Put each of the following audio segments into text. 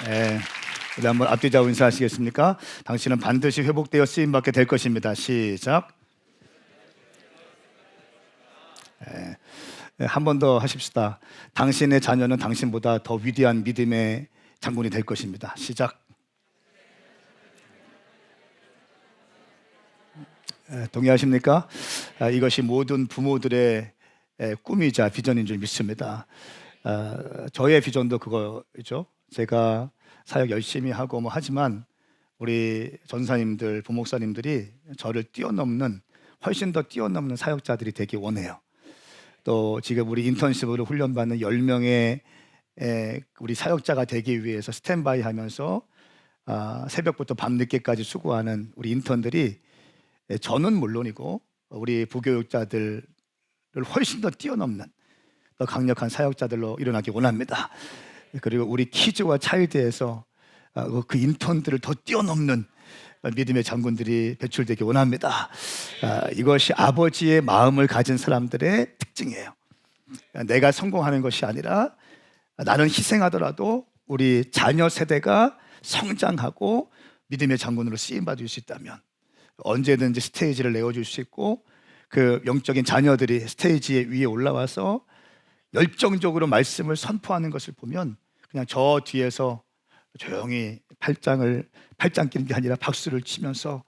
예, 우리 한번 앞뒤좌우 인사하시겠습니까? 당신은 반드시 회복되어 쓰임받게 될 것입니다. 시작. 한 번 더 하십시다. 당신의 자녀는 당신보다 더 위대한 믿음의 장군이 될 것입니다. 시작. 동의하십니까? 이것이 모든 부모들의 꿈이자 비전인 줄 믿습니다. 저의 비전도 그거죠. 제가 사역 열심히 하고 하지만 우리 전사님들, 부목사님들이 저를 뛰어넘는, 훨씬 더 뛰어넘는 사역자들이 되기 원해요. 또 지금 우리 인턴십으로 훈련받는 10명의 우리 사역자가 되기 위해서 스탠바이 하면서 새벽부터 밤늦게까지 수고하는 우리 인턴들이 저는 물론이고 우리 부교육자들을 훨씬 더 뛰어넘는 더 강력한 사역자들로 일어나기 원합니다. 그리고 우리 키즈와 차일드에서 그 인턴들을 더 뛰어넘는 믿음의 장군들이 배출되기 원합니다. 이것이 아버지의 마음을 가진 사람들의 특징이에요. 내가 성공하는 것이 아니라 나는 희생하더라도 우리 자녀 세대가 성장하고 믿음의 장군으로 쓰임받을 수 있다면 언제든지 스테이지를 내어줄 수 있고 그 영적인 자녀들이 스테이지 위에 올라와서 열정적으로 말씀을 선포하는 것을 보면 그냥 저 뒤에서 조용히 팔짱 끼는 게 아니라 박수를 치면서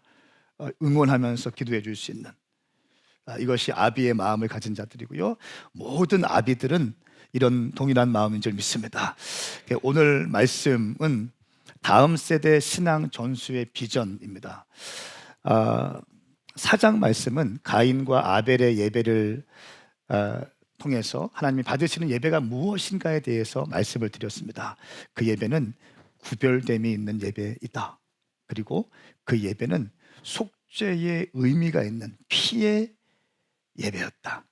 응원하면서 기도해 줄 수 있는 이것이 아비의 마음을 가진 자들이고요. 모든 아비들은 이런 동일한 마음인 줄 믿습니다. 오늘 말씀은 다음 세대 신앙 전수의 비전입니다. 4장 말씀은 가인과 아벨의 예배를 통해서 하나님이 받으시는 예배가 무엇인가에 대해서 말씀을 드렸습니다. 그 예배는 구별됨이 있는 예배이다. 그리고 그 예배는 속죄의 의미가 있는 피의 예배였다.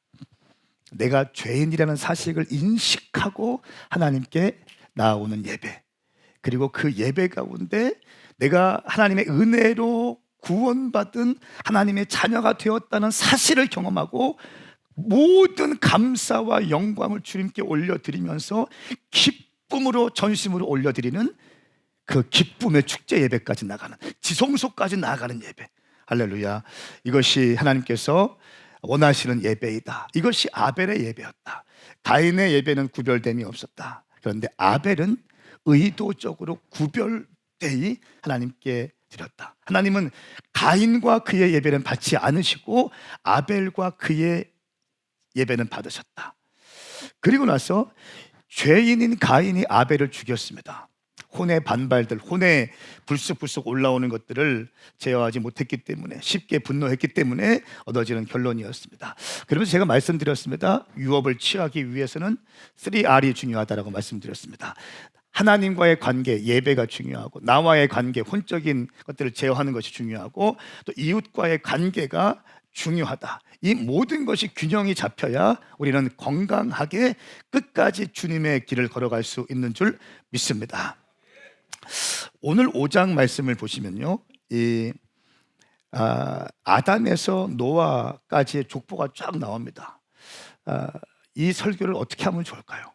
내가 죄인이라는 사실을 인식하고 하나님께 나아오는 예배, 그리고 그 예배 가운데 내가 하나님의 은혜로 구원받은 하나님의 자녀가 되었다는 사실을 경험하고 모든 감사와 영광을 주님께 올려드리면서 기쁨으로 전심으로 올려드리는 그 기쁨의 축제 예배까지 나가는, 지성소까지 나가는 예배. 할렐루야. 이것이 하나님께서 원하시는 예배이다. 이것이 아벨의 예배였다. 가인의 예배는 구별됨이 없었다. 그런데 아벨은 의도적으로 구별되이 하나님께 드렸다. 하나님은 가인과 그의 예배는 받지 않으시고 아벨과 그의 예배는 받으셨다. 그리고 나서 죄인인 가인이 아벨을 죽였습니다. 혼의 반발들, 혼의 불쑥불쑥 올라오는 것들을 제어하지 못했기 때문에, 쉽게 분노했기 때문에 얻어지는 결론이었습니다. 그러면서 제가 말씀드렸습니다. 유업을 취하기 위해서는 3R이 중요하다고 말씀드렸습니다. 하나님과의 관계, 예배가 중요하고, 나와의 관계, 혼적인 것들을 제어하는 것이 중요하고, 또 이웃과의 관계가 중요하다. 이 모든 것이 균형이 잡혀야 우리는 건강하게 끝까지 주님의 길을 걸어갈 수 있는 줄 믿습니다. 오늘 5장 말씀을 보시면요, 아담에서 노아까지의 족보가 쫙 나옵니다. 이 설교를 어떻게 하면 좋을까요?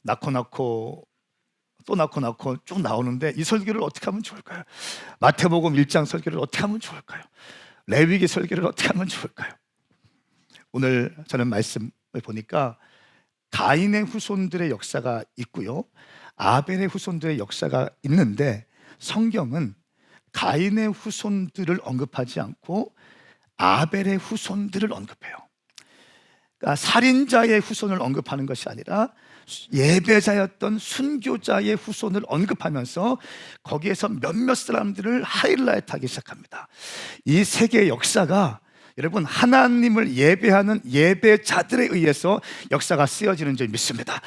낳고 또 낳고 쭉 나오는데 이 설교를 어떻게 하면 좋을까요? 마태복음 1장 설교를 어떻게 하면 좋을까요? 레위기 설교를 어떻게 하면 좋을까요? 오늘 저는 말씀을 보니까 가인의 후손들의 역사가 있고요, 아벨의 후손들의 역사가 있는데 성경은 가인의 후손들을 언급하지 않고 아벨의 후손들을 언급해요. 그러니까 살인자의 후손을 언급하는 것이 아니라 예배자였던 순교자의 후손을 언급하면서 거기에서 몇몇 사람들을 하이라이트하기 시작합니다. 이 세계의 역사가 여러분 하나님을 예배하는 예배자들에 의해서 역사가 쓰여지는 줄 믿습니다.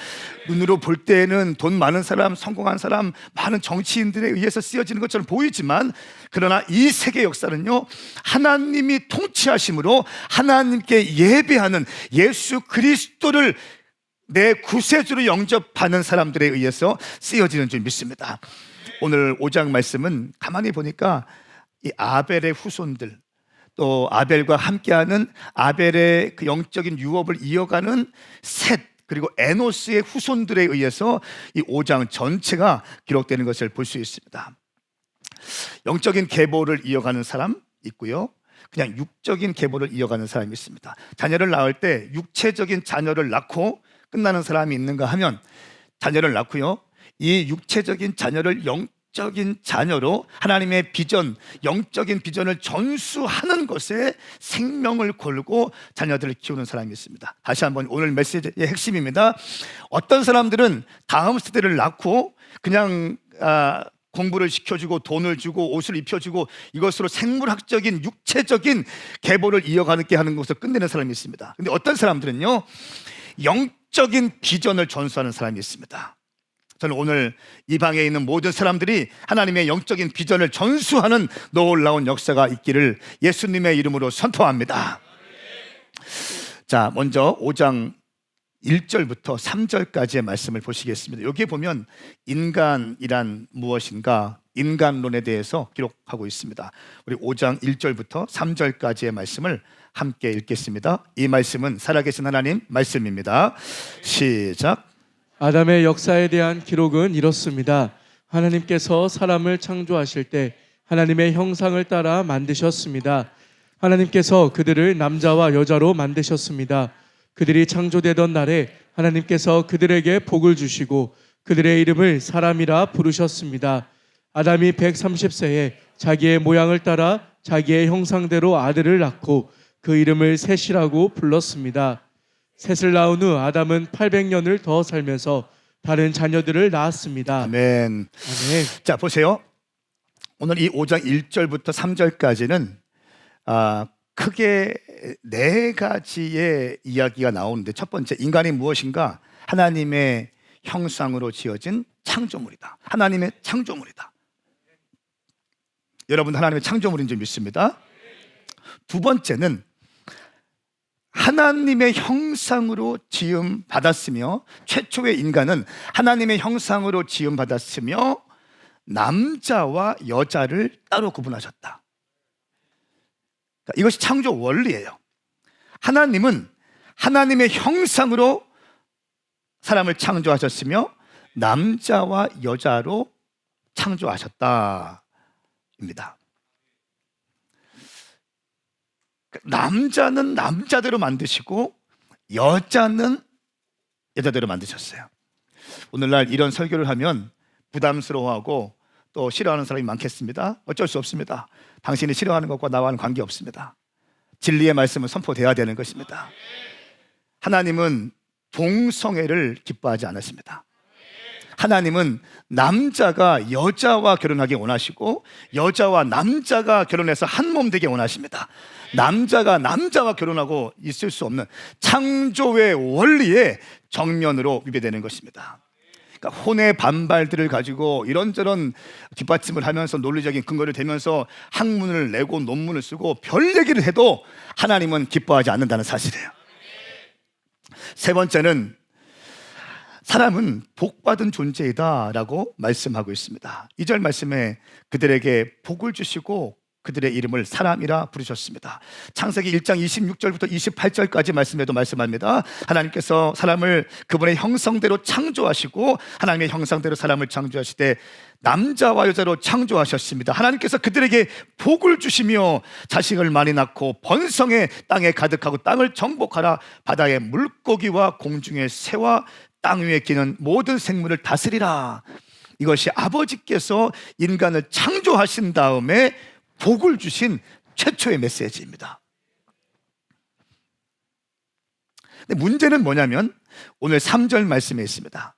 눈으로 볼 때는 돈 많은 사람, 성공한 사람, 많은 정치인들에 의해서 쓰여지는 것처럼 보이지만, 그러나 이 세계 역사는요, 하나님이 통치하심으로 하나님께 예배하는 예수 그리스도를 내 구세주로 영접하는 사람들에 의해서 쓰여지는 줄 믿습니다. 오늘 5장 말씀은 가만히 보니까 이 아벨의 후손들, 또 아벨과 함께하는 아벨의 그 영적인 유업을 이어가는 셋, 그리고 에노스의 후손들에 의해서 이 5장 전체가 기록되는 것을 볼 수 있습니다. 영적인 계보를 이어가는 사람 있고요, 그냥 육적인 계보를 이어가는 사람이 있습니다. 자녀를 낳을 때 육체적인 자녀를 낳고 끝나는 사람이 있는가 하면, 자녀를 낳고요, 이 육체적인 자녀를 영적인 자녀로 하나님의 비전, 영적인 비전을 전수하는 것에 생명을 걸고 자녀들을 키우는 사람이 있습니다. 다시 한번 오늘 메시지의 핵심입니다. 어떤 사람들은 다음 세대를 낳고 그냥 공부를 시켜주고 돈을 주고 옷을 입혀주고 이것으로 생물학적인 육체적인 계보를 이어가게 하는 것을 끝내는 사람이 있습니다. 근데 어떤 사람들은요, 영적인 비전을 전수하는 사람이 있습니다. 저는 오늘 이 방에 있는 모든 사람들이 하나님의 영적인 비전을 전수하는 놀라운 역사가 있기를 예수님의 이름으로 선포합니다. 자, 먼저 5장 1절부터 3절까지의 말씀을 보시겠습니다. 여기에 보면 인간이란 무엇인가, 인간론에 대해서 기록하고 있습니다. 우리 5장 1절부터 3절까지의 말씀을 함께 읽겠습니다. 이 말씀은 살아계신 하나님 말씀입니다. 시작. 아담의 역사에 대한 기록은 이렇습니다. 하나님께서 사람을 창조하실 때 하나님의 형상을 따라 만드셨습니다. 하나님께서 그들을 남자와 여자로 만드셨습니다. 그들이 창조되던 날에 하나님께서 그들에게 복을 주시고 그들의 이름을 사람이라 부르셨습니다. 아담이 130세에 자기의 모양을 따라 자기의 형상대로 아들을 낳고 그 이름을 셋이라고 불렀습니다. 셋을 낳은 후 아담은 800년을 더 살면서 다른 자녀들을 낳았습니다. 아멘. 아멘. 자, 보세요. 오늘 이 5장 1절부터 3절까지는 크게 네 가지의 이야기가 나오는데, 첫 번째, 인간이 무엇인가? 하나님의 형상으로 지어진 창조물이다. 하나님의 창조물이다. 여러분, 하나님의 창조물인 줄 믿습니다. 두 번째는 하나님의 형상으로 지음 받았으며, 최초의 인간은 하나님의 형상으로 지음 받았으며 남자와 여자를 따로 구분하셨다. 이것이 창조 원리예요. 하나님은 하나님의 형상으로 사람을 창조하셨으며 남자와 여자로 창조하셨다입니다. 남자는 남자대로 만드시고 여자는 여자대로 만드셨어요. 오늘날 이런 설교를 하면 부담스러워하고 또 싫어하는 사람이 많겠습니다. 어쩔 수 없습니다. 당신이 싫어하는 것과 나와는 관계없습니다. 진리의 말씀은 선포되어야 되는 것입니다. 하나님은 동성애를 기뻐하지 않으십니다. 하나님은 남자가 여자와 결혼하기 원하시고 여자와 남자가 결혼해서 한 몸 되게 원하십니다. 남자가 남자와 결혼하고 있을 수 없는 창조의 원리에 정면으로 위배되는 것입니다. 그러니까 혼의 반발들을 가지고 이런저런 뒷받침을 하면서 논리적인 근거를 대면서 학문을 내고 논문을 쓰고 별 얘기를 해도 하나님은 기뻐하지 않는다는 사실이에요. 세 번째는 사람은 복받은 존재이다라고 말씀하고 있습니다. 2절 말씀에 그들에게 복을 주시고 그들의 이름을 사람이라 부르셨습니다. 창세기 1장 26절부터 28절까지 말씀에도 말씀합니다. 하나님께서 사람을 그분의 형상대로 창조하시고 하나님의 형상대로 사람을 창조하시되 남자와 여자로 창조하셨습니다. 하나님께서 그들에게 복을 주시며 자식을 많이 낳고 번성해 땅에 가득하고 땅을 정복하라. 바다의 물고기와 공중의 새와 땅 위에 기는 모든 생물을 다스리라. 이것이 아버지께서 인간을 창조하신 다음에 복을 주신 최초의 메시지입니다. 근데 문제는 뭐냐면 오늘 3절 말씀에 있습니다.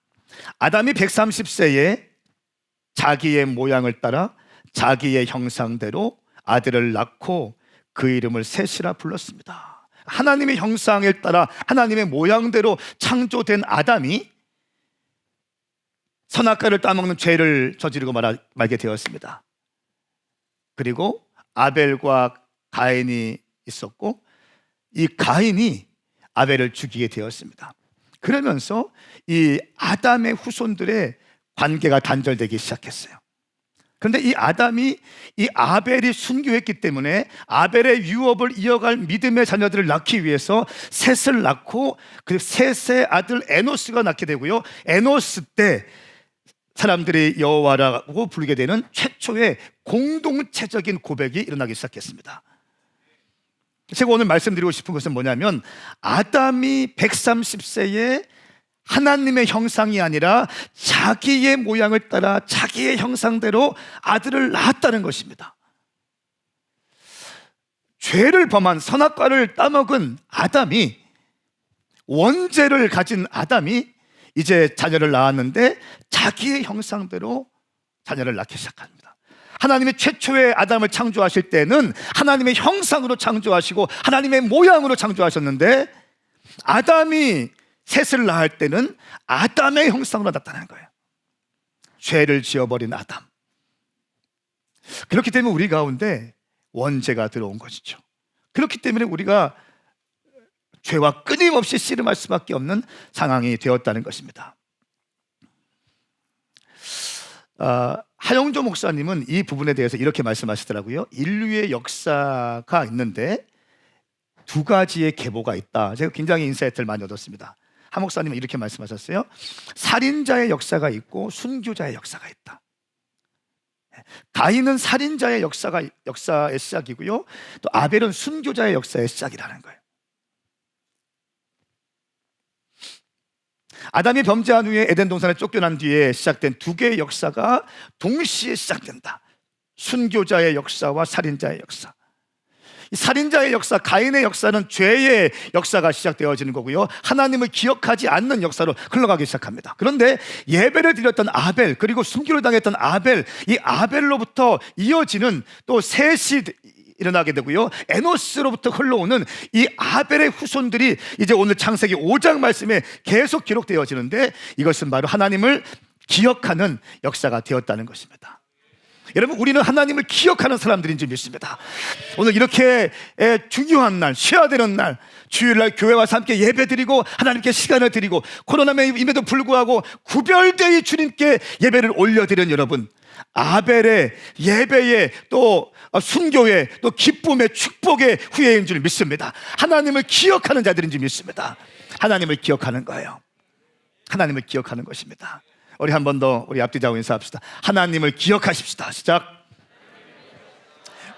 아담이 130세에 자기의 모양을 따라 자기의 형상대로 아들을 낳고 그 이름을 셋이라 불렀습니다. 하나님의 형상에 따라 하나님의 모양대로 창조된 아담이 선악과를 따먹는 죄를 저지르고 말게 되었습니다. 그리고 아벨과 가인이 있었고 이 가인이 아벨을 죽이게 되었습니다. 그러면서 이 아담의 후손들의 관계가 단절되기 시작했어요. 그런데 이 아담이 이 아벨이 순교했기 때문에 아벨의 유업을 이어갈 믿음의 자녀들을 낳기 위해서 셋을 낳고 그 셋의 아들 에노스가 낳게 되고요. 에노스 때 사람들이 여호와라고 부르게 되는 최초의 공동체적인 고백이 일어나기 시작했습니다. 제가 오늘 말씀드리고 싶은 것은 뭐냐면 아담이 130세에 하나님의 형상이 아니라 자기의 모양을 따라 자기의 형상대로 아들을 낳았다는 것입니다. 죄를 범한 선악과를 따먹은 아담이, 원죄를 가진 아담이 이제 자녀를 낳았는데 자기의 형상대로 자녀를 낳기 시작합니다. 하나님이 최초의 아담을 창조하실 때는 하나님의 형상으로 창조하시고 하나님의 모양으로 창조하셨는데 아담이 셋을 낳을 때는 아담의 형상으로 나타나는 거예요. 죄를 지어버린 아담. 그렇기 때문에 우리 가운데 원죄가 들어온 것이죠. 그렇기 때문에 우리가 죄와 끊임없이 씨름할 수밖에 없는 상황이 되었다는 것입니다. 하영조 목사님은 이 부분에 대해서 이렇게 말씀하시더라고요. 인류의 역사가 있는데 두 가지의 계보가 있다. 제가 굉장히 인사이트를 많이 얻었습니다. 하 목사님은 이렇게 말씀하셨어요. 살인자의 역사가 있고 순교자의 역사가 있다. 가인은 살인자의 역사의 시작이고요, 또 아벨은 순교자의 역사의 시작이라는 거예요. 아담이 범죄한 후에 에덴 동산에 쫓겨난 뒤에 시작된 두 개의 역사가 동시에 시작된다. 순교자의 역사와 살인자의 역사. 이 살인자의 역사, 가인의 역사는 죄의 역사가 시작되어지는 거고요, 하나님을 기억하지 않는 역사로 흘러가기 시작합니다. 그런데 예배를 드렸던 아벨, 그리고 순교를 당했던 아벨, 이 아벨로부터 이어지는 또 셋이 일어나게 되고요, 에노스로부터 흘러오는 이 아벨의 후손들이 이제 오늘 창세기 5장 말씀에 계속 기록되어지는데 이것은 바로 하나님을 기억하는 역사가 되었다는 것입니다. 여러분, 우리는 하나님을 기억하는 사람들인 줄 믿습니다. 오늘 이렇게 중요한 날, 쉬어야 되는 날, 주일날 교회 와서 함께 예배드리고 하나님께 시간을 드리고 코로나임에도 불구하고 구별되이 주님께 예배를 올려드리는 여러분, 아벨의 예배의 또 순교의 또 기쁨의 축복의 후예인 줄 믿습니다. 하나님을 기억하는 자들인 줄 믿습니다. 하나님을 기억하는 거예요. 하나님을 기억하는 것입니다. 우리 한 번 더 우리 앞뒤 좌우 인사합시다. 하나님을 기억하십시다. 시작.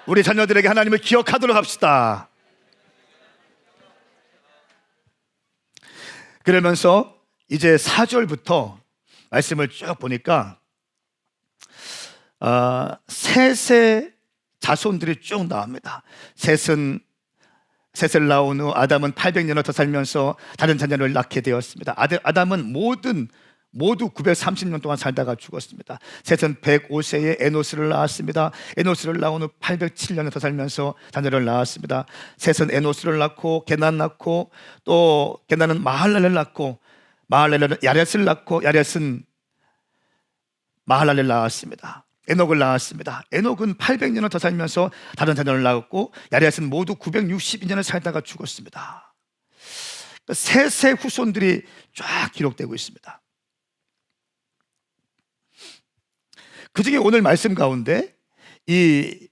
우리 자녀들에게 하나님을 기억하도록 합시다. 그러면서 이제 4절부터 말씀을 쭉 보니까 셋의 자손들이 쭉 나옵니다. 셋을 낳은 후 아담은 800년을 더 살면서 다른 자녀를 낳게 되었습니다. 아담은 모두 930년 동안 살다가 죽었습니다. 셋은 105세에 에노스를 낳았습니다. 에노스를 낳은 후 807년을 더 살면서 자녀를 낳았습니다. 셋은 에노스를 낳고 게난 낳고 또 게난은 마할랄을 낳고 마할랄은 야렛을 낳고 야렛은 마할랄을 낳았습니다. 에녹을 낳았습니다. 에녹은 800년을 더 살면서 다른 자녀를 낳았고 야렛은 모두 962년을 살다가 죽었습니다. 셋의 후손들이 쫙 기록되고 있습니다. 그 중에 오늘 말씀 가운데 이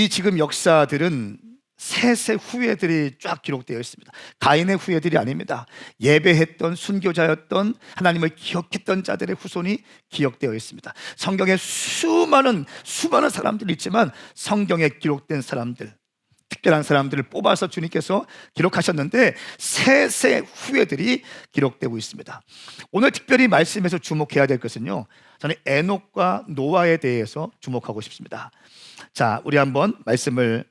지금 역사들은 셋의 후예들이 쫙 기록되어 있습니다. 가인의 후예들이 아닙니다. 예배했던 순교자였던 하나님을 기억했던 자들의 후손이 기억되어 있습니다. 성경에 수많은 사람들이 있지만 성경에 기록된 사람들, 특별한 사람들을 뽑아서 주님께서 기록하셨는데 셋의 후예들이 기록되고 있습니다. 오늘 특별히 말씀에서 주목해야 될 것은요, 저는 에녹과 노아에 대해서 주목하고 싶습니다. 자, 우리 한번 말씀을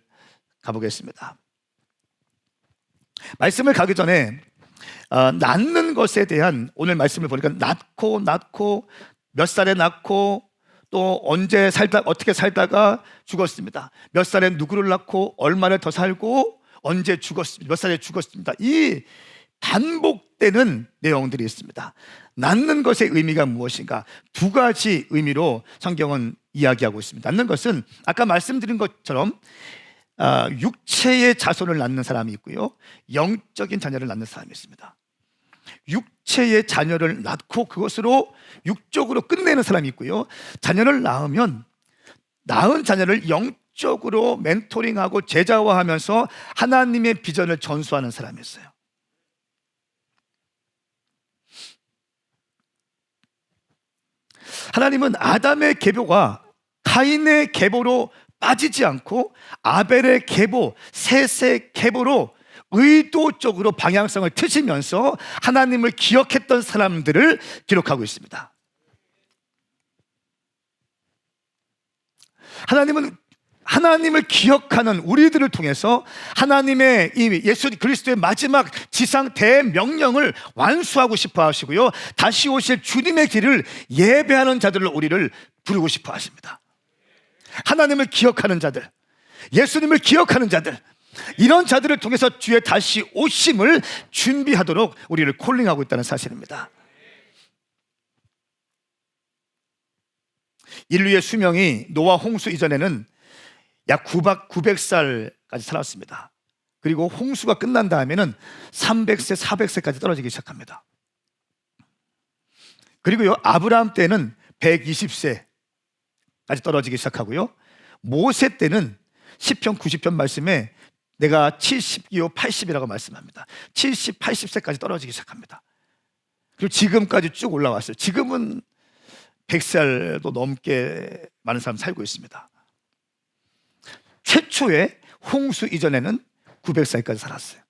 가보겠습니다. 말씀을 가기 전에 낳는 것에 대한 오늘 말씀을 보니까 낳고 몇 살에 낳고 또 언제 어떻게 살다가 죽었습니다. 몇 살에 누구를 낳고 얼마나 더 살고 언제 죽었습니다. 몇 살에 죽었습니다. 이 반복되는 내용들이 있습니다. 낳는 것의 의미가 무엇인가? 두 가지 의미로 성경은 이야기하고 있습니다. 낳는 것은 아까 말씀드린 것처럼 육체의 자손을 낳는 사람이 있고요, 영적인 자녀를 낳는 사람이 있습니다. 육체의 자녀를 낳고 그것으로 육적으로 끝내는 사람이 있고요, 자녀를 낳으면 낳은 자녀를 영적으로 멘토링하고 제자화하면서 하나님의 비전을 전수하는 사람이었어요. 하나님은 아담의 계보가 가인의 계보로 빠지지 않고 아벨의 계보, 셋의 계보로 의도적으로 방향성을 트시면서 하나님을 기억했던 사람들을 기록하고 있습니다. 하나님은 하나님을 기억하는 우리들을 통해서 하나님의 이 예수 그리스도의 마지막 지상 대명령을 완수하고 싶어 하시고요, 다시 오실 주님의 길을 예배하는 자들로 우리를 부르고 싶어 하십니다. 하나님을 기억하는 자들, 예수님을 기억하는 자들, 이런 자들을 통해서 주의 다시 오심을 준비하도록 우리를 콜링하고 있다는 사실입니다. 인류의 수명이 노아 홍수 이전에는 약 900살까지 살았습니다. 그리고 홍수가 끝난 다음에는 300세, 400세까지 떨어지기 시작합니다. 그리고요, 아브라함 때는 120세까지 떨어지기 시작하고요, 모세 때는 10편, 90편 말씀에 내가 70이요 80이라고 말씀합니다. 70, 80세까지 떨어지기 시작합니다. 그리고 지금까지 쭉 올라왔어요. 지금은 100살도 넘게 많은 사람 살고 있습니다. 최초의 홍수 이전에는 900살까지 살았어요.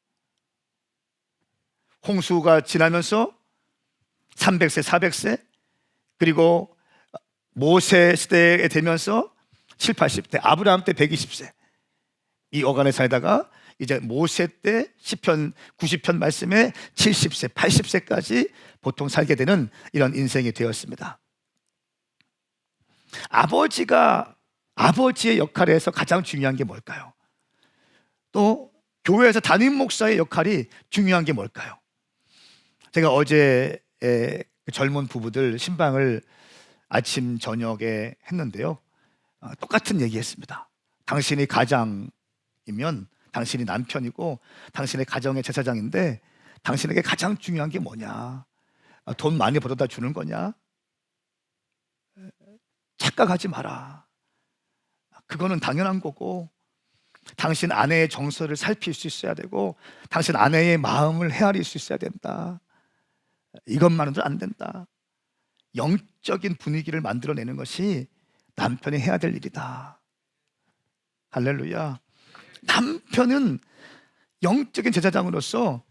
홍수가 지나면서 300세, 400세, 그리고 모세 시대에 되면서 7, 80대, 아브라함 때 120세, 이 어간에 살다가 이제 모세 때 10편, 90편 말씀에 70세, 80세까지 보통 살게 되는 이런 인생이 되었습니다. 아버지의 역할에서 가장 중요한 게 뭘까요? 또 교회에서 담임 목사의 역할이 중요한 게 뭘까요? 제가 어제 젊은 부부들 신방을 아침 저녁에 했는데요, 똑같은 얘기했습니다. 당신이 가장이면 당신이 남편이고 당신의 가정의 제사장인데 당신에게 가장 중요한 게 뭐냐? 돈 많이 벌어다 주는 거냐? 착각하지 마라. 그거는 당연한 거고, 당신 아내의 정서를 살필 수 있어야 되고 당신 아내의 마음을 헤아릴 수 있어야 된다. 이것만으로도 안 된다. 영적인 분위기를 만들어내는 것이 남편이 해야 될 일이다. 할렐루야. 남편은 영적인 제사장으로서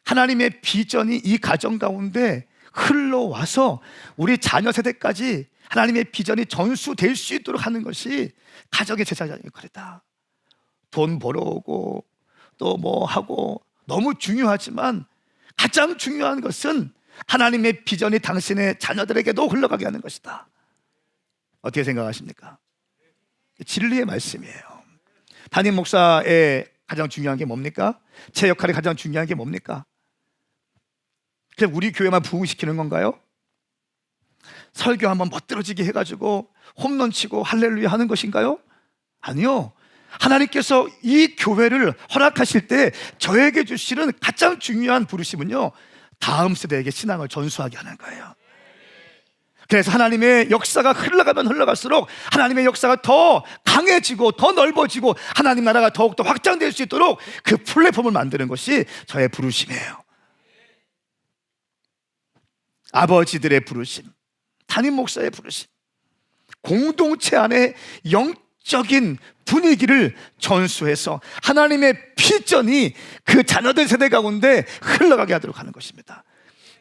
하나님의 비전이 이 가정 가운데 흘러와서 우리 자녀 세대까지 하나님의 비전이 전수될 수 있도록 하는 것이 가정의 제사장의 역할이다. 돈 벌어오고 또 뭐 하고 너무 중요하지만 가장 중요한 것은 하나님의 비전이 당신의 자녀들에게도 흘러가게 하는 것이다. 어떻게 생각하십니까? 진리의 말씀이에요. 담임 목사의 가장 중요한 게 뭡니까? 제 역할이 가장 중요한 게 뭡니까? 그냥 우리 교회만 부흥시키는 건가요? 설교 한번 멋들어지게 해가지고 홈런 치고 할렐루야 하는 것인가요? 아니요. 하나님께서 이 교회를 허락하실 때 저에게 주시는 가장 중요한 부르심은요, 다음 세대에게 신앙을 전수하게 하는 거예요. 그래서 하나님의 역사가 흘러가면 흘러갈수록 하나님의 역사가 더 강해지고 더 넓어지고 하나님 나라가 더욱더 확장될 수 있도록 그 플랫폼을 만드는 것이 저의 부르심이에요. 아버지들의 부르심, 담임 목사의 부르심, 공동체 안에 영적인 분위기를 전수해서 하나님의 비전이 그 자녀들 세대 가운데 흘러가게 하도록 하는 것입니다.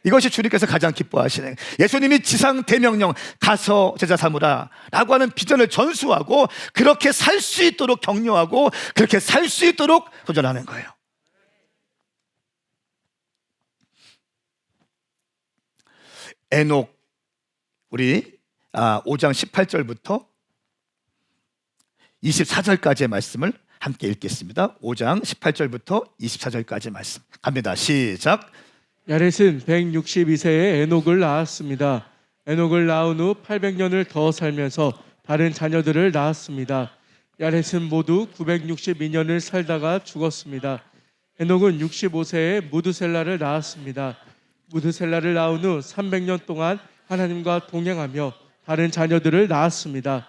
이것이 주님께서 가장 기뻐하시는, 예수님이 지상 대명령 가서 제자 삼으라 라고 하는 비전을 전수하고 그렇게 살 수 있도록 격려하고 그렇게 살 수 있도록 도전하는 거예요. 에녹, 우리 5장 18절부터 24절까지의 말씀을 함께 읽겠습니다. 5장 18절부터 24절까지의 말씀 갑니다. 시작. 야렛은 162세에 에녹을 낳았습니다. 에녹을 낳은 후 800년을 더 살면서 다른 자녀들을 낳았습니다. 야렛은 모두 962년을 살다가 죽었습니다. 에녹은 65세에 무드셀라를 낳았습니다. 무드셀라를 낳은 후 300년 동안 하나님과 동행하며 다른 자녀들을 낳았습니다.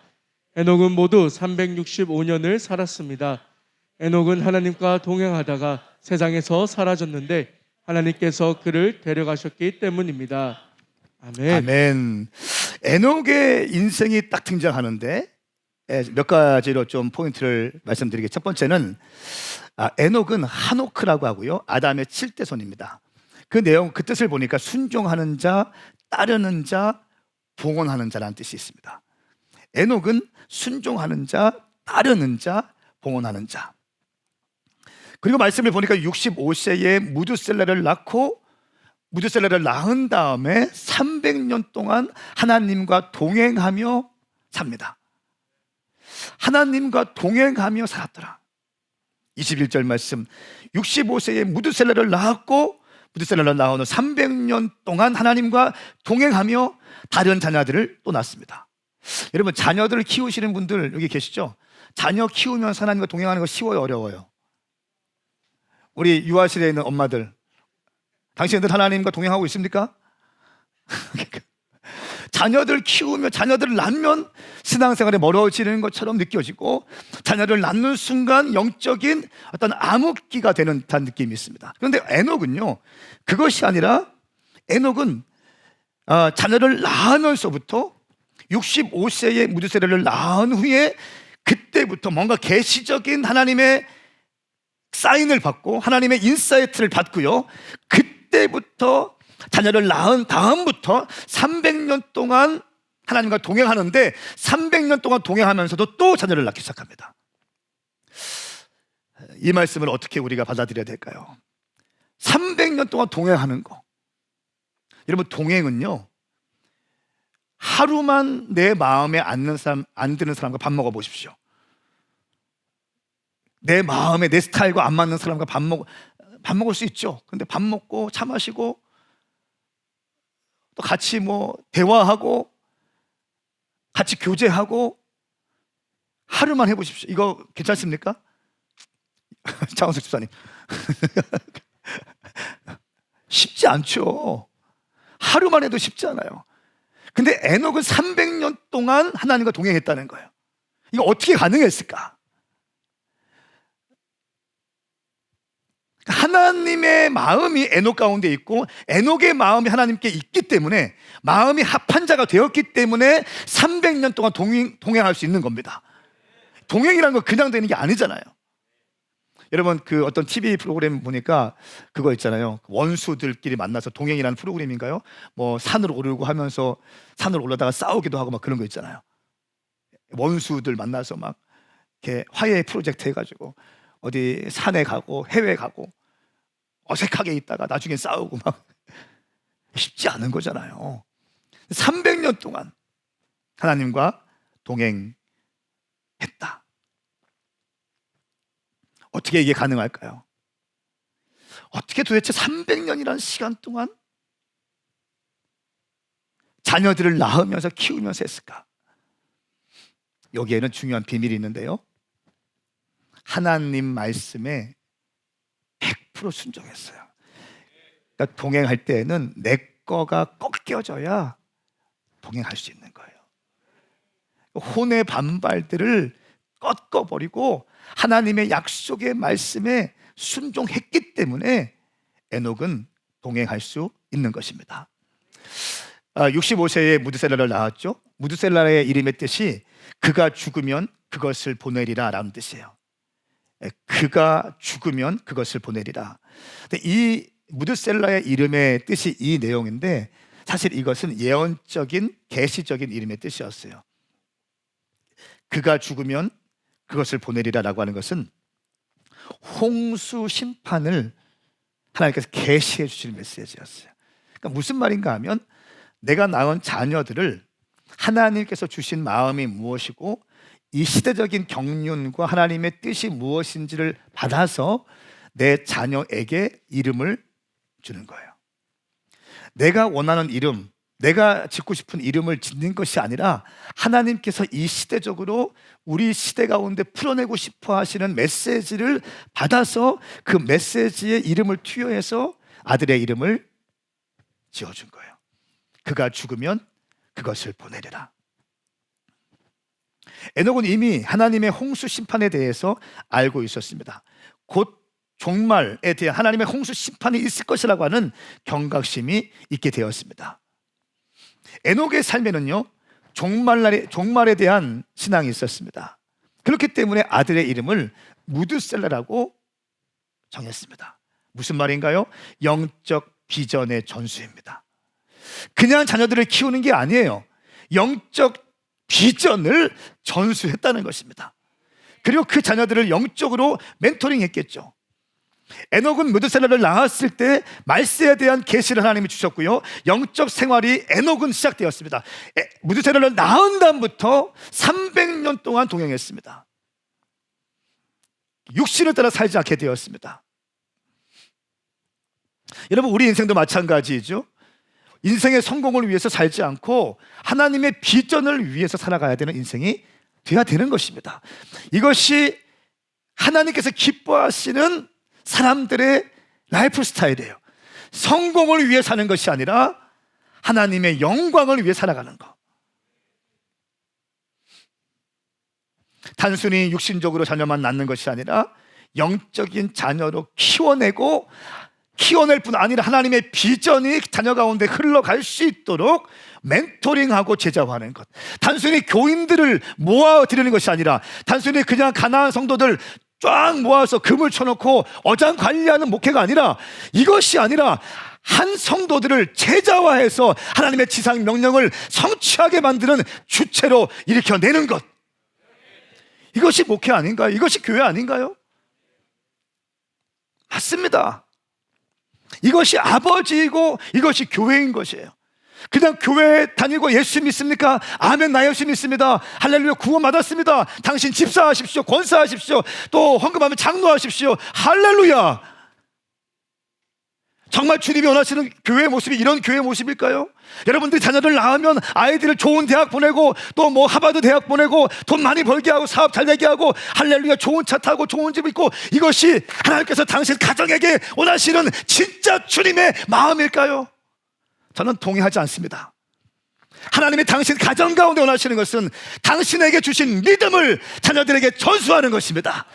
에녹은 모두 365년을 살았습니다. 에녹은 하나님과 동행하다가 세상에서 사라졌는데 하나님께서 그를 데려가셨기 때문입니다. 아멘. 아멘. 에녹의 인생이 딱 등장하는데 몇 가지로 좀 포인트를 말씀드리겠습니다. 첫 번째는 에녹은 하노크라고 하고요, 아담의 7대 손입니다. 그 내용, 그 뜻을 보니까 순종하는 자, 따르는 자, 봉헌하는 자라는 뜻이 있습니다. 에녹은 순종하는 자, 따르는 자, 봉헌하는 자. 그리고 말씀을 보니까 65세에 무드셀라를 낳고, 무드셀라를 낳은 다음에 300년 동안 하나님과 동행하며 삽니다. 하나님과 동행하며 살았더라. 21절 말씀, 65세에 무드셀라를 낳았고, 무드셀라를 낳은 후 300년 동안 하나님과 동행하며 다른 자녀들을 또 낳습니다. 여러분, 자녀들을 키우시는 분들 여기 계시죠? 자녀 키우면서 하나님과 동행하는 거 쉬워요, 어려워요? 우리 유아실에 있는 엄마들, 당신들 하나님과 동행하고 있습니까? 자녀들 키우며 자녀들을 낳으면 신앙생활에 멀어지는 것처럼 느껴지고, 자녀를 낳는 순간 영적인 어떤 암흑기가 되는 듯한 느낌이 있습니다. 그런데 에녹은요, 그것이 아니라 에녹은 자녀를 낳으면서부터 65세의 무드셀라를 낳은 후에 그때부터 뭔가 계시적인 하나님의 사인을 받고 하나님의 인사이트를 받고요, 그때부터 자녀를 낳은 다음부터 300년 동안 하나님과 동행하는데, 300년 동안 동행하면서도 또 자녀를 낳기 시작합니다. 이 말씀을 어떻게 우리가 받아들여야 될까요? 300년 동안 동행하는 거, 여러분, 동행은요, 하루만 내 마음에 안 드는 사람과 밥 먹어 보십시오. 내 마음에, 내 스타일과 안 맞는 사람과 밥 먹을 수 있죠. 근데 밥 먹고 차 마시고 또 같이 대화하고 같이 교제하고 하루만 해보십시오. 이거 괜찮습니까? 장원석 집사님. 쉽지 않죠. 하루만 해도 쉽지 않아요. 근데 에녹은 300년 동안 하나님과 동행했다는 거예요. 이거 어떻게 가능했을까? 하나님의 마음이 에녹 가운데 있고, 에녹의 마음이 하나님께 있기 때문에, 마음이 합한 자가 되었기 때문에 300년 동안 동행할 수 있는 겁니다. 동행이라는 건 그냥 되는 게 아니잖아요. 여러분, 그 어떤 TV 프로그램 보니까 그거 있잖아요. 원수들끼리 만나서 동행이라는 프로그램인가요? 산을 오르고 하면서 산을 올라다가 싸우기도 하고 막 그런 거 있잖아요. 원수들 만나서 막 이렇게 화해 프로젝트 해가지고 어디 산에 가고 해외 가고 어색하게 있다가 나중에 싸우고 막 쉽지 않은 거잖아요. 300년 동안 하나님과 동행했다. 어떻게 이게 가능할까요? 어떻게 도대체 300년이라는 시간 동안 자녀들을 낳으면서 키우면서 했을까? 여기에는 중요한 비밀이 있는데요, 하나님 말씀에 100% 순종했어요. 그러니까 동행할 때에는 내 거가 꺾여져야 동행할 수 있는 거예요. 혼의 반발들을 꺾어버리고 하나님의 약속의 말씀에 순종했기 때문에 에녹은 동행할 수 있는 것입니다. 65세에 무드셀라를 낳았죠. 무드셀라의 이름의 뜻이 그가 죽으면 그것을 보내리라 라는 뜻이에요. 그가 죽으면 그것을 보내리라. 근데 이 무드셀라의 이름의 뜻이 이 내용인데, 사실 이것은 예언적인 계시적인 이름의 뜻이었어요. 그가 죽으면 그것을 보내리라라고 하는 것은 홍수 심판을 하나님께서 계시해 주시는 메시지였어요. 그러니까 무슨 말인가 하면, 내가 낳은 자녀들을 하나님께서 주신 마음이 무엇이고 이 시대적인 경륜과 하나님의 뜻이 무엇인지를 받아서 내 자녀에게 이름을 주는 거예요. 내가 원하는 이름, 내가 짓고 싶은 이름을 짓는 것이 아니라 하나님께서 이 시대적으로 우리 시대 가운데 풀어내고 싶어 하시는 메시지를 받아서 그 메시지의 이름을 투여해서 아들의 이름을 지어준 거예요. 그가 죽으면 그것을 보내리라. 에녹은 이미 하나님의 홍수 심판에 대해서 알고 있었습니다. 곧 종말에 대한 하나님의 홍수 심판이 있을 것이라고 하는 경각심이 있게 되었습니다. 에녹의 삶에는요, 종말에 대한 신앙이 있었습니다. 그렇기 때문에 아들의 이름을 무드셀라라고 정했습니다. 무슨 말인가요? 영적 비전의 전수입니다. 그냥 자녀들을 키우는 게 아니에요. 영적 비전을 전수했다는 것입니다. 그리고 그 자녀들을 영적으로 멘토링 했겠죠. 에녹은 무드셀라를 낳았을 때 말세에 대한 계시를 하나님이 주셨고요, 영적 생활이 에녹은 시작되었습니다. 무드셀라를 낳은 다음부터 300년 동안 동행했습니다. 육신을 따라 살지 않게 되었습니다. 여러분, 우리 인생도 마찬가지죠. 인생의 성공을 위해서 살지 않고 하나님의 비전을 위해서 살아가야 되는 인생이 돼야 되는 것입니다. 이것이 하나님께서 기뻐하시는 사람들의 라이프 스타일이에요. 성공을 위해 사는 것이 아니라 하나님의 영광을 위해 살아가는 것. 단순히 육신적으로 자녀만 낳는 것이 아니라 영적인 자녀로 키워낼 뿐 아니라 하나님의 비전이 자녀 가운데 흘러갈 수 있도록 멘토링하고 제자화하는 것. 단순히 교인들을 모아드리는 것이 아니라 단순히 그냥 가난한 성도들 쫙 모아서 금을 쳐놓고 어장 관리하는 목회가 아니라, 이것이 아니라 한 성도들을 제자화해서 하나님의 지상 명령을 성취하게 만드는 주체로 일으켜내는 것. 이것이 목회 아닌가요? 이것이 교회 아닌가요? 맞습니다. 이것이 아버지이고 이것이 교회인 것이에요. 그냥 교회 다니고 예수 믿습니까? 아멘, 나 예수 믿습니다. 할렐루야, 구원 받았습니다. 당신 집사하십시오, 권사하십시오, 또 헌금하면 장로하십시오. 할렐루야. 정말 주님이 원하시는 교회의 모습이 이런 교회의 모습일까요? 여러분들이 자녀를 낳으면 아이들을 좋은 대학 보내고 또 뭐 하버드 대학 보내고 돈 많이 벌게 하고 사업 잘 되게 하고 할렐루야, 좋은 차 타고 좋은 집 있고, 이것이 하나님께서 당신 가정에게 원하시는 진짜 주님의 마음일까요? 저는 동의하지 않습니다. 하나님이 당신 가정 가운데 원하시는 것은 당신에게 주신 믿음을 자녀들에게 전수하는 것입니다.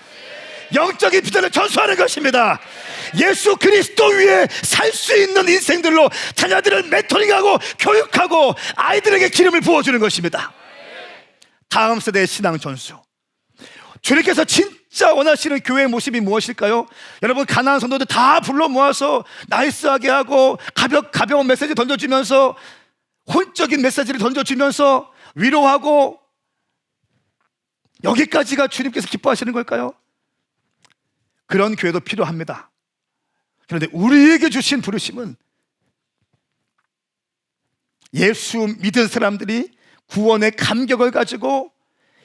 영적인 비전을 전수하는 것입니다. 예수 그리스도 위에 살 수 있는 인생들로 자녀들을 멘토링하고 교육하고 아이들에게 기름을 부어주는 것입니다. 다음 세대의 신앙 전수. 주님께서 진짜 원하시는 교회의 모습이 무엇일까요? 여러분, 가난한 성도들 다 불러 모아서 나이스하게 하고 가벼운 메시지 던져주면서, 혼적인 메시지를 던져주면서 위로하고, 여기까지가 주님께서 기뻐하시는 걸까요? 그런 교회도 필요합니다. 그런데 우리에게 주신 부르심은 예수 믿은 사람들이 구원의 감격을 가지고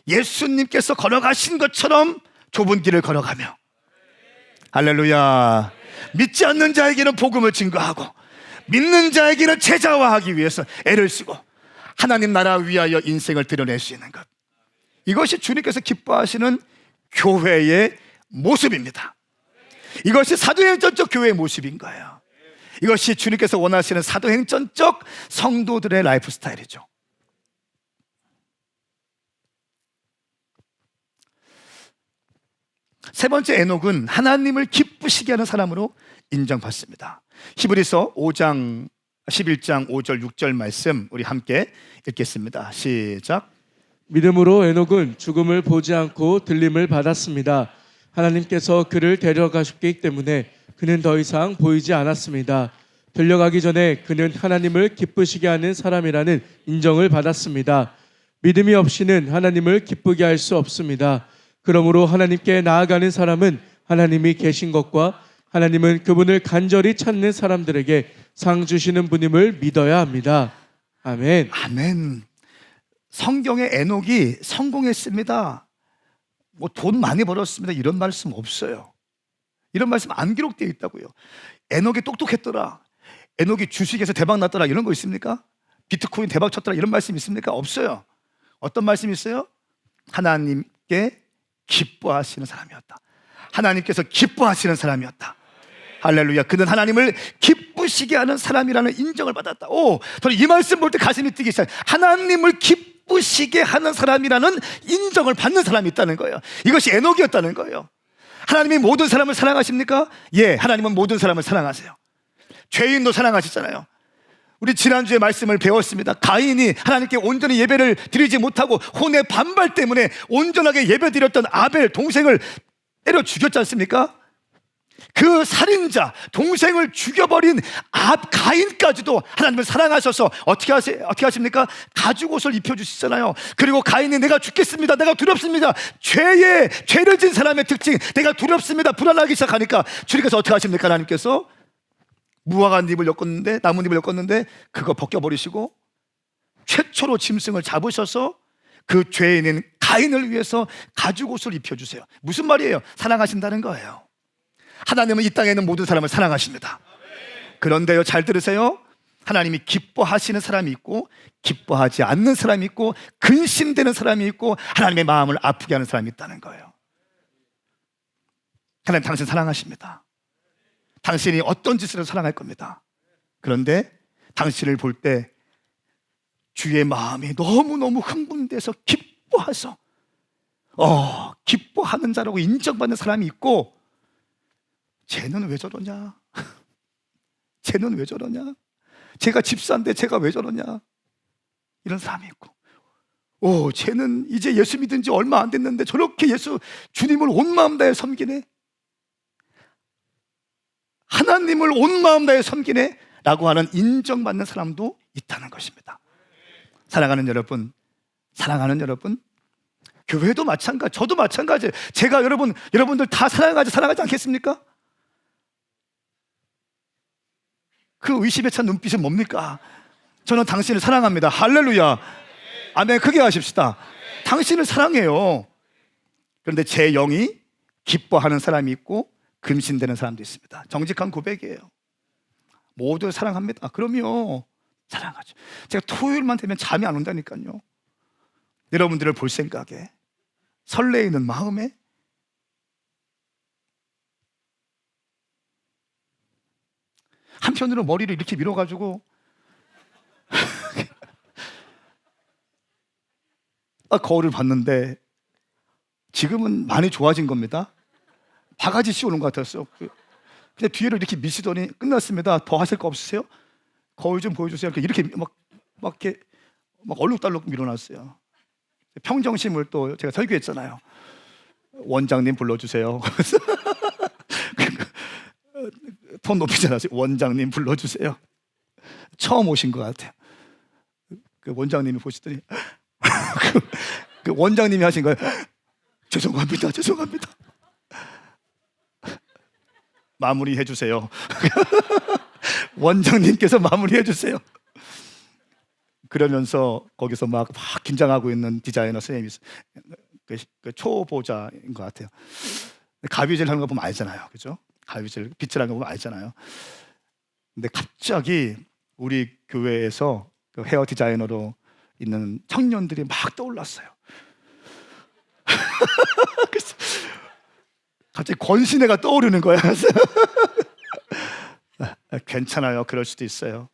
예수님께서 걸어가신 것처럼 좁은 길을 걸어가며, 할렐루야, 믿지 않는 자에게는 복음을 증거하고 믿는 자에게는 제자화하기 위해서 애를 쓰고 하나님 나라 위하여 인생을 드러낼 수 있는 것. 이것이 주님께서 기뻐하시는 교회의 모습입니다. 이것이 사도행전적 교회의 모습인 거예요. 이것이 주님께서 원하시는 사도행전적 성도들의 라이프 스타일이죠. 세 번째, 에녹은 하나님을 기쁘시게 하는 사람으로 인정받습니다. 히브리서 5장 11장 5절 6절 말씀 우리 함께 읽겠습니다. 시작. 믿음으로 에녹은 죽음을 보지 않고 들림을 받았습니다. 하나님께서 그를 데려가셨기 때문에 그는 더 이상 보이지 않았습니다. 들려가기 전에 그는 하나님을 기쁘시게 하는 사람이라는 인정을 받았습니다. 믿음이 없이는 하나님을 기쁘게 할 수 없습니다. 그러므로 하나님께 나아가는 사람은 하나님이 계신 것과 하나님은 그분을 간절히 찾는 사람들에게 상 주시는 분임을 믿어야 합니다. 아멘. 아멘. 성경에 에녹이 성공했습니다, 뭐 돈 많이 벌었습니다, 이런 말씀 없어요. 이런 말씀 안 기록되어 있다고요. 에녹이 똑똑했더라, 에녹이 주식에서 대박 났더라, 이런 거 있습니까? 비트코인 대박 쳤더라, 이런 말씀 있습니까? 없어요. 어떤 말씀이 있어요? 하나님께 기뻐하시는 사람이었다. 하나님께서 기뻐하시는 사람이었다. 할렐루야. 그는 하나님을 기쁘시게 하는 사람이라는 인정을 받았다. 저는 이 말씀 볼 때 가슴이 뛰기 시작해요. 하나님을 기쁘시게 기쁘시게 하는 사람이라는 인정을 받는 사람이 있다는 거예요. 이것이 에녹이었다는 거예요. 하나님이 모든 사람을 사랑하십니까? 예, 하나님은 모든 사람을 사랑하세요. 죄인도 사랑하시잖아요. 우리 지난주에 말씀을 배웠습니다. 가인이 하나님께 온전히 예배를 드리지 못하고 혼의 반발 때문에 온전하게 예배드렸던 아벨 동생을 때려 죽였지 않습니까? 그 살인자, 동생을 죽여버린 가인까지도 하나님을 사랑하셔서 어떻게 하십니까? 가죽옷을 입혀주시잖아요. 그리고 가인이 내가 죽겠습니다, 내가 두렵습니다, 죄를 진 사람의 특징, 내가 두렵습니다, 불안하기 시작하니까 주님께서 어떻게 하십니까? 하나님께서 무화과 잎을 엮었는데, 나뭇잎을 엮었는데 그거 벗겨버리시고 최초로 짐승을 잡으셔서 그 죄인인 가인을 위해서 가죽옷을 입혀주세요. 무슨 말이에요? 사랑하신다는 거예요. 하나님은 이 땅에 있는 모든 사람을 사랑하십니다. 그런데요, 잘 들으세요. 하나님이 기뻐하시는 사람이 있고 기뻐하지 않는 사람이 있고 근심되는 사람이 있고 하나님의 마음을 아프게 하는 사람이 있다는 거예요. 하나님 당신 사랑하십니다. 당신이 어떤 짓을 해도 사랑할 겁니다. 그런데 당신을 볼 때 주의 마음이 너무너무 흥분돼서 기뻐해서 기뻐하는 자라고 인정받는 사람이 있고, 쟤는 왜 저러냐? 쟤는 왜 저러냐? 쟤가 집사인데 쟤가 왜 저러냐? 이런 사람이 있고, 쟤는 이제 예수 믿은 지 얼마 안 됐는데 저렇게 주님을 온 마음 다해 섬기네, 하나님을 온 마음 다해 섬기네 라고 하는 인정받는 사람도 있다는 것입니다. 사랑하는 여러분, 교회도 마찬가지, 저도 마찬가지예요. 제가 여러분들 다 사랑하지 않겠습니까? 그 의심에 찬 눈빛은 뭡니까? 저는 당신을 사랑합니다. 할렐루야, 아멘. 크게 하십시다. 당신을 사랑해요. 그런데 제 영이 기뻐하는 사람이 있고 근심되는 사람도 있습니다. 정직한 고백이에요. 모두 사랑합니다. 그럼요, 사랑하죠. 제가 토요일만 되면 잠이 안 온다니까요. 여러분들을 볼 생각에, 설레이는 마음에. 한편으로 머리를 이렇게 밀어가지고 거울을 봤는데 지금은 많이 좋아진 겁니다. 바가지 씌우는 것 같았어요. 그냥 뒤를 이렇게 미시더니 끝났습니다. 더 하실 거 없으세요? 거울 좀 보여주세요. 이렇게 막 얼룩달룩 밀어놨어요. 평정심을 또 제가 설교했잖아요. 원장님 불러주세요. 톤 높이지 않았어요. 원장님 불러주세요. 처음 오신 것 같아요. 그 원장님이 보시더니 그 원장님이 하신 거예요. 죄송합니다. 마무리해 주세요. 원장님께서 마무리해 주세요. 그러면서 거기서 막 긴장하고 있는 디자이너 선생님이 그 초보자인 것 같아요. 가위질 하는 거 보면 알잖아요, 그죠? 가위질 빗질하는 거 보면 알잖아요. 근데 갑자기 우리 교회에서 그 헤어 디자이너로 있는 청년들이 막 떠올랐어요. 그래서 갑자기 권신애가 떠오르는 거야. 괜찮아요, 그럴 수도 있어요.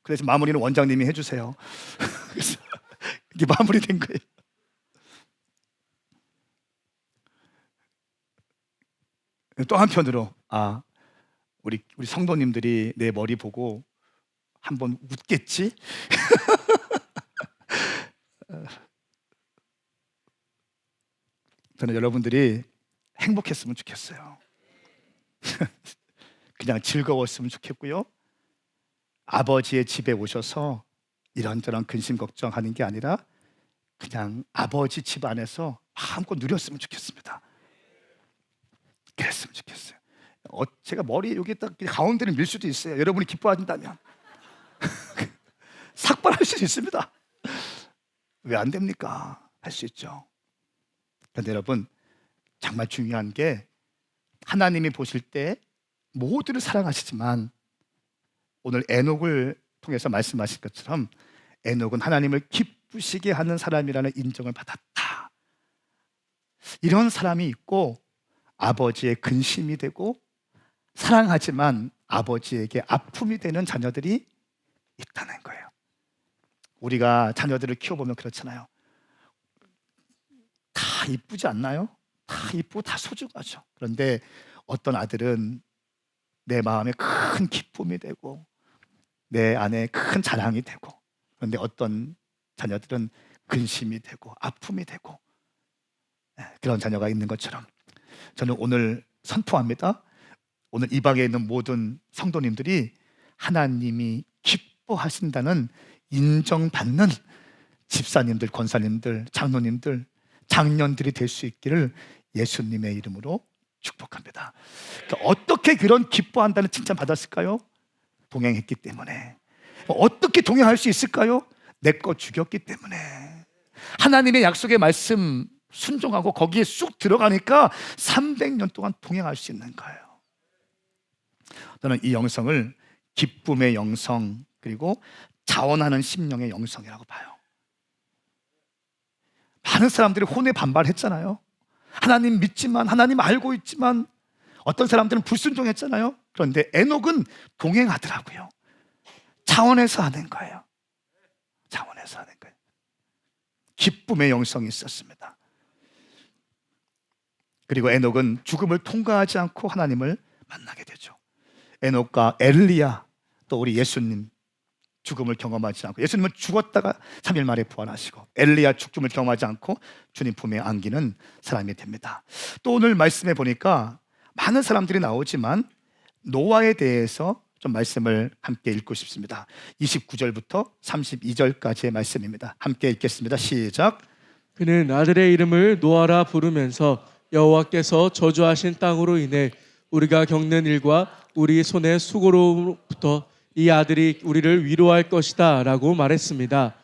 그래서 마무리는 원장님이 해주세요. 그래서 이게 마무리된 거예요. 또 한편으로 우리 성도님들이 내 머리 보고 한번 웃겠지? 저는 여러분들이 행복했으면 좋겠어요. 그냥 즐거웠으면 좋겠고요. 아버지의 집에 오셔서 이런저런 근심 걱정하는 게 아니라 그냥 아버지 집 안에서 마음껏 누렸으면 좋겠습니다. 그랬으면 좋겠어요. 제가 머리 여기 딱 가운데를 밀 수도 있어요. 여러분이 기뻐하신다면 삭발할 수 있습니다. 왜 안 됩니까? 할 수 있죠. 그런데 여러분, 정말 중요한 게 하나님이 보실 때 모두를 사랑하시지만 오늘 에녹을 통해서 말씀하신 것처럼 에녹은 하나님을 기쁘시게 하는 사람이라는 인정을 받았다. 이런 사람이 있고 아버지의 근심이 되고 사랑하지만 아버지에게 아픔이 되는 자녀들이 있다는 거예요. 우리가 자녀들을 키워보면 그렇잖아요. 다 이쁘지 않나요? 다 이쁘고 다 소중하죠. 그런데 어떤 아들은 내 마음에 큰 기쁨이 되고 내 안에 큰 자랑이 되고, 그런데 어떤 자녀들은 근심이 되고 아픔이 되고, 그런 자녀가 있는 것처럼 저는 오늘 선포합니다. 오늘 이 방에 있는 모든 성도님들이 하나님이 기뻐하신다는 인정받는 집사님들, 권사님들, 장로님들, 장년들이 될 수 있기를 예수님의 이름으로 축복합니다. 그러니까 어떻게 그런 기뻐한다는 칭찬 받았을까요? 동행했기 때문에. 어떻게 동행할 수 있을까요? 내 거 죽였기 때문에. 하나님의 약속의 말씀 순종하고 거기에 쑥 들어가니까 300년 동안 동행할 수 있는 거예요. 저는 이 영성을 기쁨의 영성, 그리고 자원하는 심령의 영성이라고 봐요. 많은 사람들이 혼에 반발했잖아요. 하나님 믿지만, 하나님 알고 있지만, 어떤 사람들은 불순종했잖아요. 그런데 에녹은 동행하더라고요. 자원해서 하는 거예요. 자원해서 하는 거예요. 기쁨의 영성이 있었습니다. 그리고 에녹은 죽음을 통과하지 않고 하나님을 만나게 되죠. 에녹과 엘리야, 또 우리 예수님, 죽음을 경험하지 않고, 예수님은 죽었다가 3일 만에 부활하시고, 엘리야 죽음을 경험하지 않고 주님 품에 안기는 사람이 됩니다. 또 오늘 말씀해 보니까 많은 사람들이 나오지만 노아에 대해서 좀 말씀을 함께 읽고 싶습니다. 29절부터 32절까지의 말씀입니다. 함께 읽겠습니다. 시작. 그는 아들의 이름을 노아라 부르면서 여호와께서 저주하신 땅으로 인해 우리가 겪는 일과 우리 손의 수고로부터 이 아들이 우리를 위로할 것이다 라고 말했습니다.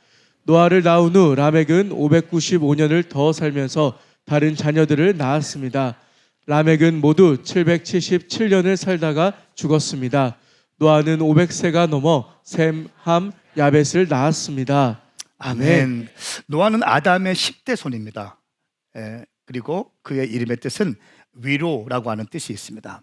노아를 낳은 후 라멕은 595년을 더 살면서 다른 자녀들을 낳았습니다. 라멕은 모두 777년을 살다가 죽었습니다. 노아는 500세가 넘어 셈, 함, 야벳을 낳았습니다. 아멘. 노아는 아담의 10대 손입니다. 그리고 그의 이름의 뜻은 위로라고 하는 뜻이 있습니다.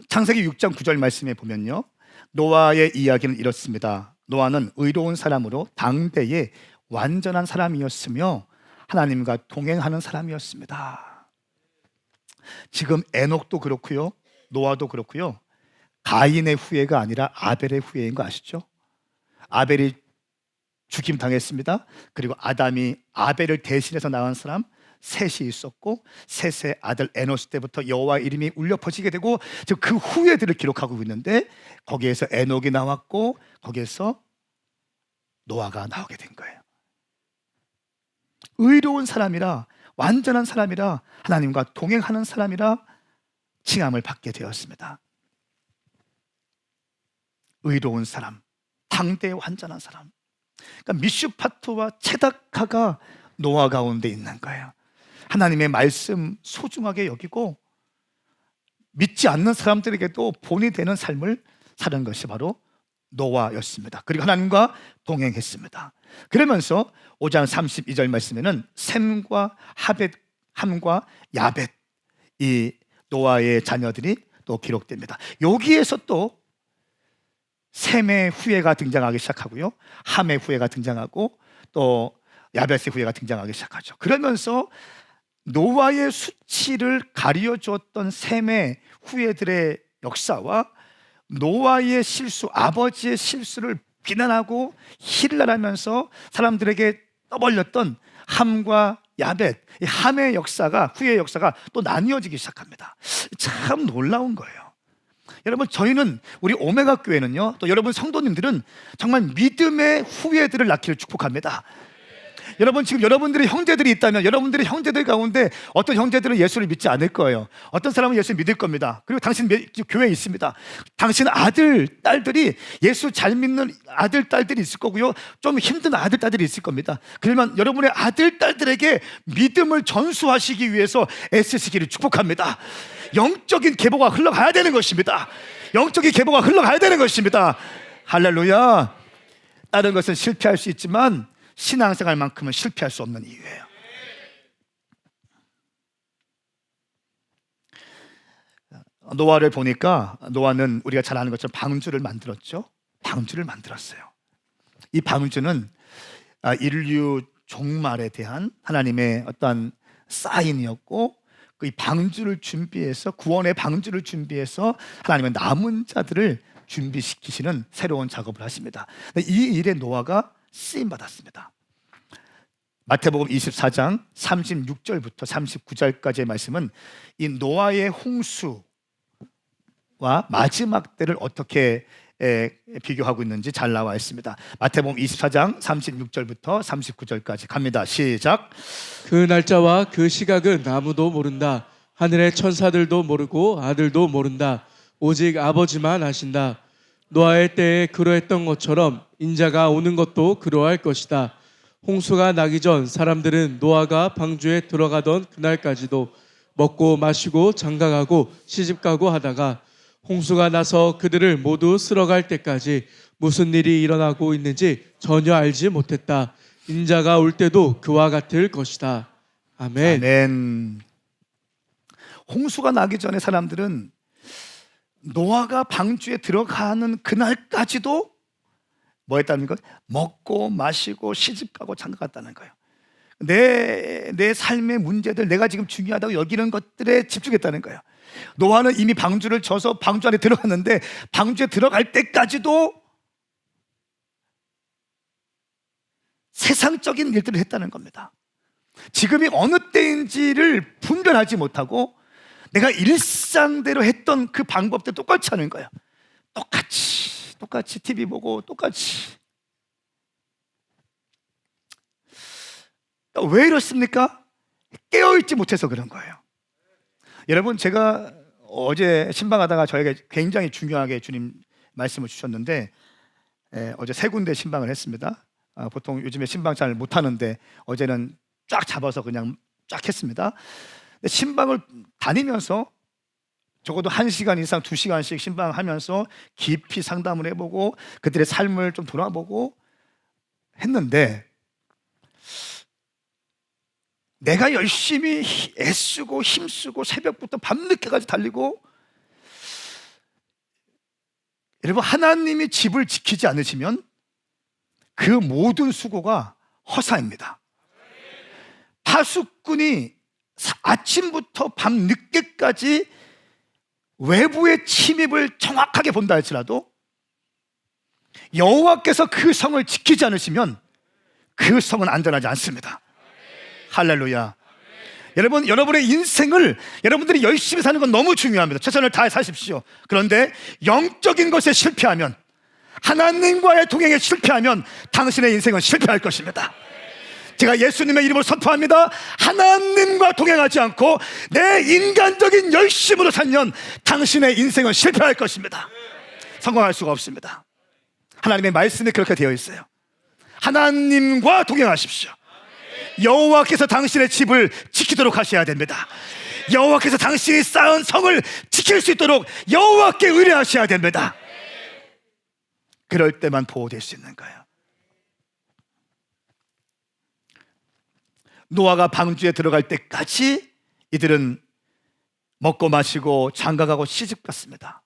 창세기 6장 9절 말씀에 보면요, 노아의 이야기는 이렇습니다. 노아는 의로운 사람으로 당대에 완전한 사람이었으며 하나님과 동행하는 사람이었습니다. 지금 에녹도 그렇고요, 노아도 그렇고요, 가인의 후예가 아니라 아벨의 후예인 거 아시죠? 아벨이 죽임 당했습니다. 그리고 아담이 아벨을 대신해서 낳은 사람 셋이 있었고, 셋의 아들 에노스 때부터 여호와 이름이 울려 퍼지게 되고, 지금 그 후예들을 기록하고 있는데 거기에서 에녹이 나왔고 거기에서 노아가 나오게 된 거예요. 의로운 사람이라, 완전한 사람이라, 하나님과 동행하는 사람이라 칭함을 받게 되었습니다. 의로운 사람, 당대의 완전한 사람. 그러니까 미슈파트와 체다카가 노아 가운데 있는 거예요. 하나님의 말씀 소중하게 여기고 믿지 않는 사람들에게도 본이 되는 삶을 사는 것이 바로 노아였습니다. 그리고 하나님과 동행했습니다. 그러면서 5장 32절 말씀에는 셈과 하벳, 함과 야벳, 이 노아의 자녀들이 또 기록됩니다. 여기에서 또 셈의 후예가 등장하기 시작하고요, 함의 후예가 등장하고 또 야벳의 후예가 등장하기 시작하죠. 그러면서 노아의 수치를 가리어 주었던 셈의 후예들의 역사와 노아의 실수, 아버지의 실수를 비난하고 힐난하면서 사람들에게 떠벌렸던 함과 야벳, 이 함의 역사가, 후예의 역사가 또 나뉘어지기 시작합니다. 참 놀라운 거예요. 여러분, 저희는, 우리 오메가 교회는요, 또 여러분 성도님들은 정말 믿음의 후예들을 낳기를 축복합니다. 여러분, 지금 여러분들의 형제들이 있다면 여러분들의 형제들 가운데 어떤 형제들은 예수를 믿지 않을 거예요. 어떤 사람은 예수를 믿을 겁니다. 그리고 당신 교회에 있습니다. 당신 아들, 딸들이 예수 잘 믿는 아들, 딸들이 있을 거고요, 좀 힘든 아들, 딸들이 있을 겁니다. 그러면 여러분의 아들, 딸들에게 믿음을 전수하시기 위해서 애쓰시기를 축복합니다. 영적인 계보가 흘러가야 되는 것입니다. 영적인 계보가 흘러가야 되는 것입니다. 할렐루야. 다른 것은 실패할 수 있지만 신앙생활만큼은 실패할 수 없는 이유예요. 노아를 보니까, 노아는 우리가 잘 아는 것처럼 방주를 만들었죠. 방주를 만들었어요. 이 방주는 인류 종말에 대한 하나님의 어떤 사인이었고, 그 이 방주를 준비해서, 구원의 방주를 준비해서 하나님은 남은 자들을 준비시키시는 새로운 작업을 하십니다. 이 일에 노아가 쓰임 받았습니다. 마태복음 24장 36절부터 39절까지의 말씀은 이 노아의 홍수와 마지막 때를 어떻게 비교하고 있는지 잘 나와 있습니다. 마태복음 24장 36절부터 39절까지 갑니다. 시작. 그 날짜와 그 시각은 아무도 모른다. 하늘의 천사들도 모르고 아들도 모른다. 오직 아버지만 아신다. 노아의 때에 그러했던 것처럼 인자가 오는 것도 그러할 것이다. 홍수가 나기 전 사람들은 노아가 방주에 들어가던 그날까지도 먹고 마시고 장가가고 시집가고 하다가 홍수가 나서 그들을 모두 쓸어갈 때까지 무슨 일이 일어나고 있는지 전혀 알지 못했다. 인자가 올 때도 그와 같을 것이다. 아멘. 아멘. 홍수가 나기 전에 사람들은 노아가 방주에 들어가는 그날까지도 뭐 했다는 것? 먹고 마시고 시집가고 장가갔다는 거예요. 내 삶의 문제들, 내가 지금 중요하다고 여기는 것들에 집중했다는 거예요. 노아는 이미 방주를 져서 방주 안에 들어갔는데 방주에 들어갈 때까지도 세상적인 일들을 했다는 겁니다. 지금이 어느 때인지를 분별하지 못하고 내가 일상대로 했던 그 방법들 똑같이 하는 거예요. 똑같이 TV 보고 똑같이. 왜 이렇습니까? 깨어있지 못해서 그런 거예요. 여러분, 제가 어제 신방하다가 저에게 굉장히 중요하게 주님 말씀을 주셨는데 어제 3군데 신방을 했습니다. 보통 요즘에 신방 잘 못하는데 어제는 쫙 잡아서 그냥 쫙 했습니다. 신방을 다니면서 적어도 1시간 이상 2시간씩 신방하면서 깊이 상담을 해보고 그들의 삶을 좀 돌아보고 했는데, 내가 열심히 애쓰고 힘쓰고 새벽부터 밤늦게까지 달리고, 여러분, 하나님이 집을 지키지 않으시면 그 모든 수고가 허사입니다. 파수꾼이 아침부터 밤늦게까지 외부의 침입을 정확하게 본다 할지라도 여호와께서 그 성을 지키지 않으시면 그 성은 안전하지 않습니다. 할렐루야. 여러분, 여러분의 인생을 여러분들이 열심히 사는 건 너무 중요합니다. 최선을 다해 사십시오. 그런데 영적인 것에 실패하면, 하나님과의 동행에 실패하면 당신의 인생은 실패할 것입니다. 제가 예수님의 이름을 선포합니다. 하나님과 동행하지 않고 내 인간적인 열심으로 살면 당신의 인생은 실패할 것입니다. 성공할 수가 없습니다. 하나님의 말씀이 그렇게 되어 있어요. 하나님과 동행하십시오. 여호와께서 당신의 집을 지키도록 하셔야 됩니다. 여호와께서 당신이 쌓은 성을 지킬 수 있도록 여호와께 의뢰하셔야 됩니다. 그럴 때만 보호될 수 있는 거예요. 노아가 방주에 들어갈 때까지 이들은 먹고 마시고 장가가고 시집갔습니다.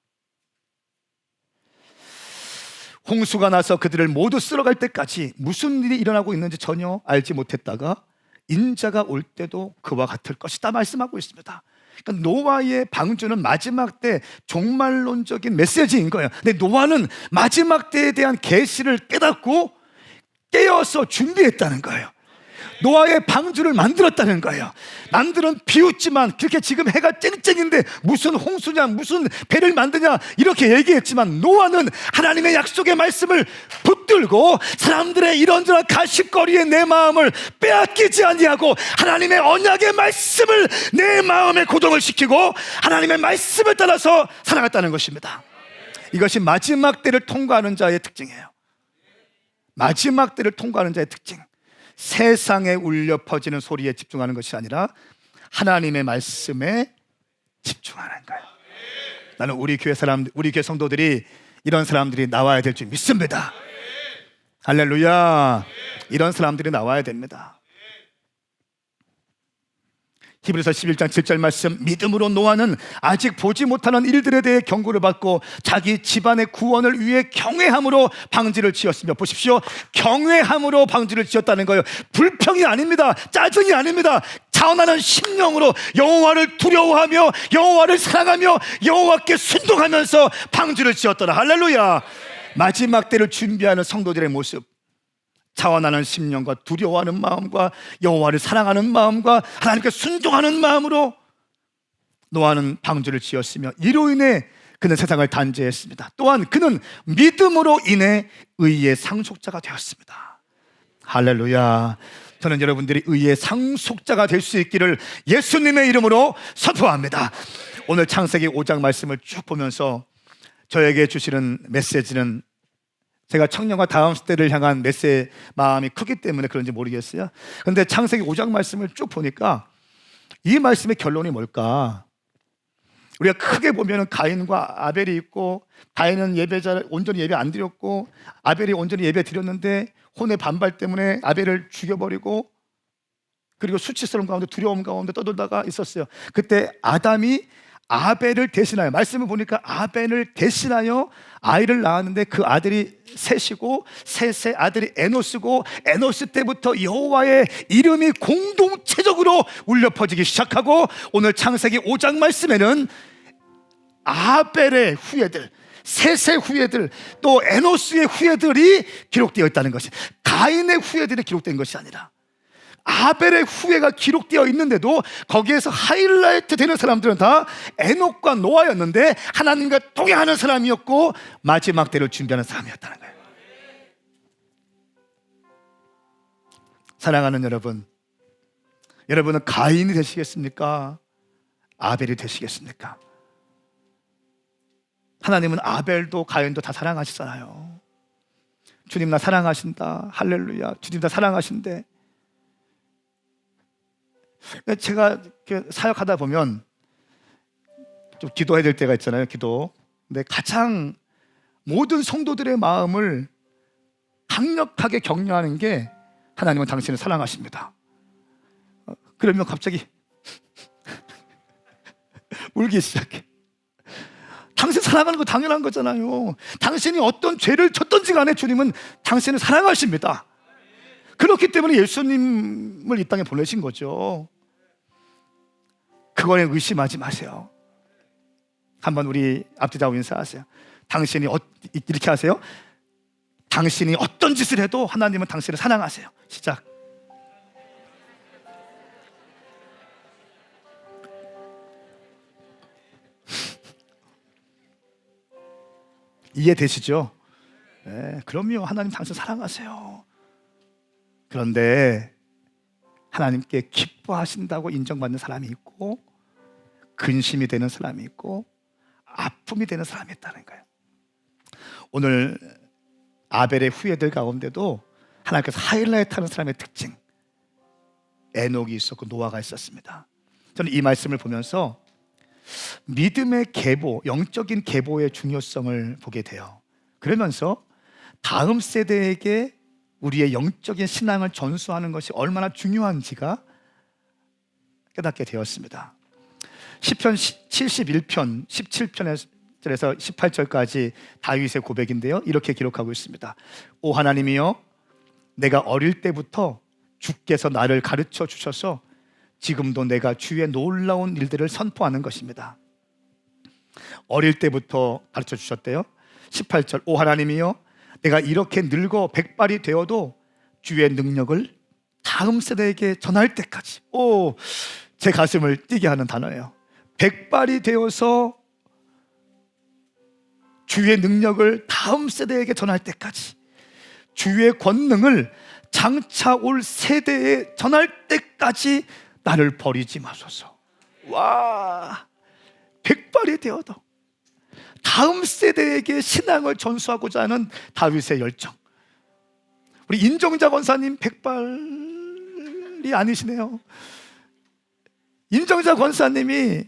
홍수가 나서 그들을 모두 쓸어갈 때까지 무슨 일이 일어나고 있는지 전혀 알지 못했다가 인자가 올 때도 그와 같을 것이다 말씀하고 있습니다. 그러니까 노아의 방주는 마지막 때 종말론적인 메시지인 거예요. 근데 노아는 마지막 때에 대한 계시를 깨닫고 깨어서 준비했다는 거예요. 노아의 방주를 만들었다는 거예요. 남들은 비웃지만, 그렇게 지금 해가 쨍쨍인데 무슨 홍수냐, 무슨 배를 만드냐 이렇게 얘기했지만, 노아는 하나님의 약속의 말씀을 붙들고 사람들의 이런저런 가십거리에 내 마음을 빼앗기지 아니하고 하나님의 언약의 말씀을 내 마음에 고정을 시키고 하나님의 말씀을 따라서 살아갔다는 것입니다. 이것이 마지막 때를 통과하는 자의 특징이에요. 마지막 때를 통과하는 자의 특징. 세상에 울려 퍼지는 소리에 집중하는 것이 아니라 하나님의 말씀에 집중하는 거예요. 나는 우리 교회 성도들이 이런 사람들이 나와야 될 줄 믿습니다. 할렐루야. 이런 사람들이 나와야 됩니다. 히브리서 11장 7절 말씀, 믿음으로 노아는 아직 보지 못하는 일들에 대해 경고를 받고 자기 집안의 구원을 위해 경외함으로 방지를 지었으며, 보십시오, 경외함으로 방지를 지었다는 거예요. 불평이 아닙니다. 짜증이 아닙니다. 자원하는 심령으로 여호와를 두려워하며 여호와를 사랑하며 여호와께 순종하면서 방주를 지었더라. 할렐루야. 마지막 때를 준비하는 성도들의 모습, 자원하는 심령과 두려워하는 마음과 여호와를 사랑하는 마음과 하나님께 순종하는 마음으로 노아는 방주를 지었으며 이로 인해 그는 세상을 단죄했습니다. 또한 그는 믿음으로 인해 의의 상속자가 되었습니다. 할렐루야. 저는 여러분들이 의의 상속자가 될 수 있기를 예수님의 이름으로 선포합니다. 오늘 창세기 5장 말씀을 쭉 보면서 저에게 주시는 메시지는, 제가 청년과 다음 세대를 향한 메시지의 마음이 크기 때문에 그런지 모르겠어요. 그런데 창세기 5장 말씀을 쭉 보니까 이 말씀의 결론이 뭘까? 우리가 크게 보면 가인과 아벨이 있고, 가인은 예배자를 온전히 예배 안 드렸고 아벨이 온전히 예배 드렸는데 혼의 반발 때문에 아벨을 죽여버리고, 그리고 수치스러운 가운데 두려움 가운데 떠돌다가 있었어요. 그때 아담이 아벨을 대신하여, 말씀을 보니까 아벨을 대신하여 아이를 낳았는데 그 아들이 셋이고, 셋의 아들이 에노스고, 에노스 때부터 여호와의 이름이 공동체적으로 울려 퍼지기 시작하고, 오늘 창세기 5장 말씀에는 아벨의 후예들, 셋의 후예들, 또 에노스의 후예들이 기록되어 있다는 것이, 가인의 후예들이 기록된 것이 아니라 아벨의 후예가 기록되어 있는데도 거기에서 하이라이트 되는 사람들은 다 에녹과 노아였는데 하나님과 동행하는 사람이었고 마지막 때를 준비하는 사람이었다는 거예요. 사랑하는 여러분, 여러분은 가인이 되시겠습니까? 아벨이 되시겠습니까? 하나님은 아벨도 가인도 다 사랑하시잖아요. 주님 나 사랑하신다. 할렐루야. 주님 나 사랑하신대. 제가 사역하다 보면 좀 기도해야 될 때가 있잖아요. 기도. 근데 가장 모든 성도들의 마음을 강력하게 격려하는 게, 하나님은 당신을 사랑하십니다. 그러면 갑자기 울기 시작해. 당신 사랑하는 거 당연한 거잖아요. 당신이 어떤 죄를 졌던지 간에 주님은 당신을 사랑하십니다. 그렇기 때문에 예수님을 이 땅에 보내신 거죠. 그거에 의심하지 마세요. 한번 우리 앞뒤좌우 인사하세요. 당신이 이렇게 하세요. 당신이 어떤 짓을 해도 하나님은 당신을 사랑하세요. 시작. 이해되시죠? 네, 그럼요. 하나님 당신 사랑하세요. 그런데 하나님께 기뻐하신다고 인정받는 사람이 있고, 근심이 되는 사람이 있고, 아픔이 되는 사람이 있다는 거예요. 오늘 아벨의 후예들 가운데도 하나님께서 하이라이트 하는 사람의 특징, 에녹이 있었고 노아가 있었습니다. 저는 이 말씀을 보면서 믿음의 계보, 영적인 계보의 중요성을 보게 돼요. 그러면서 다음 세대에게 우리의 영적인 신앙을 전수하는 것이 얼마나 중요한지가 깨닫게 되었습니다. 시편 71편 17편에서 18절까지 다윗의 고백인데요, 이렇게 기록하고 있습니다. 오 하나님이여, 내가 어릴 때부터 주께서 나를 가르쳐 주셔서 지금도 내가 주의 놀라운 일들을 선포하는 것입니다. 어릴 때부터 가르쳐 주셨대요. 18절, 오 하나님이여, 내가 이렇게 늙어 백발이 되어도 주의 능력을 다음 세대에게 전할 때까지. 오, 제 가슴을 뛰게 하는 단어예요. 백발이 되어서 주의 능력을 다음 세대에게 전할 때까지, 주의 권능을 장차 올 세대에 전할 때까지 나를 버리지 마소서. 와, 백발이 되어도 다음 세대에게 신앙을 전수하고자 하는 다윗의 열정. 우리 인정자 권사님 백발이 아니시네요. 인정자 권사님이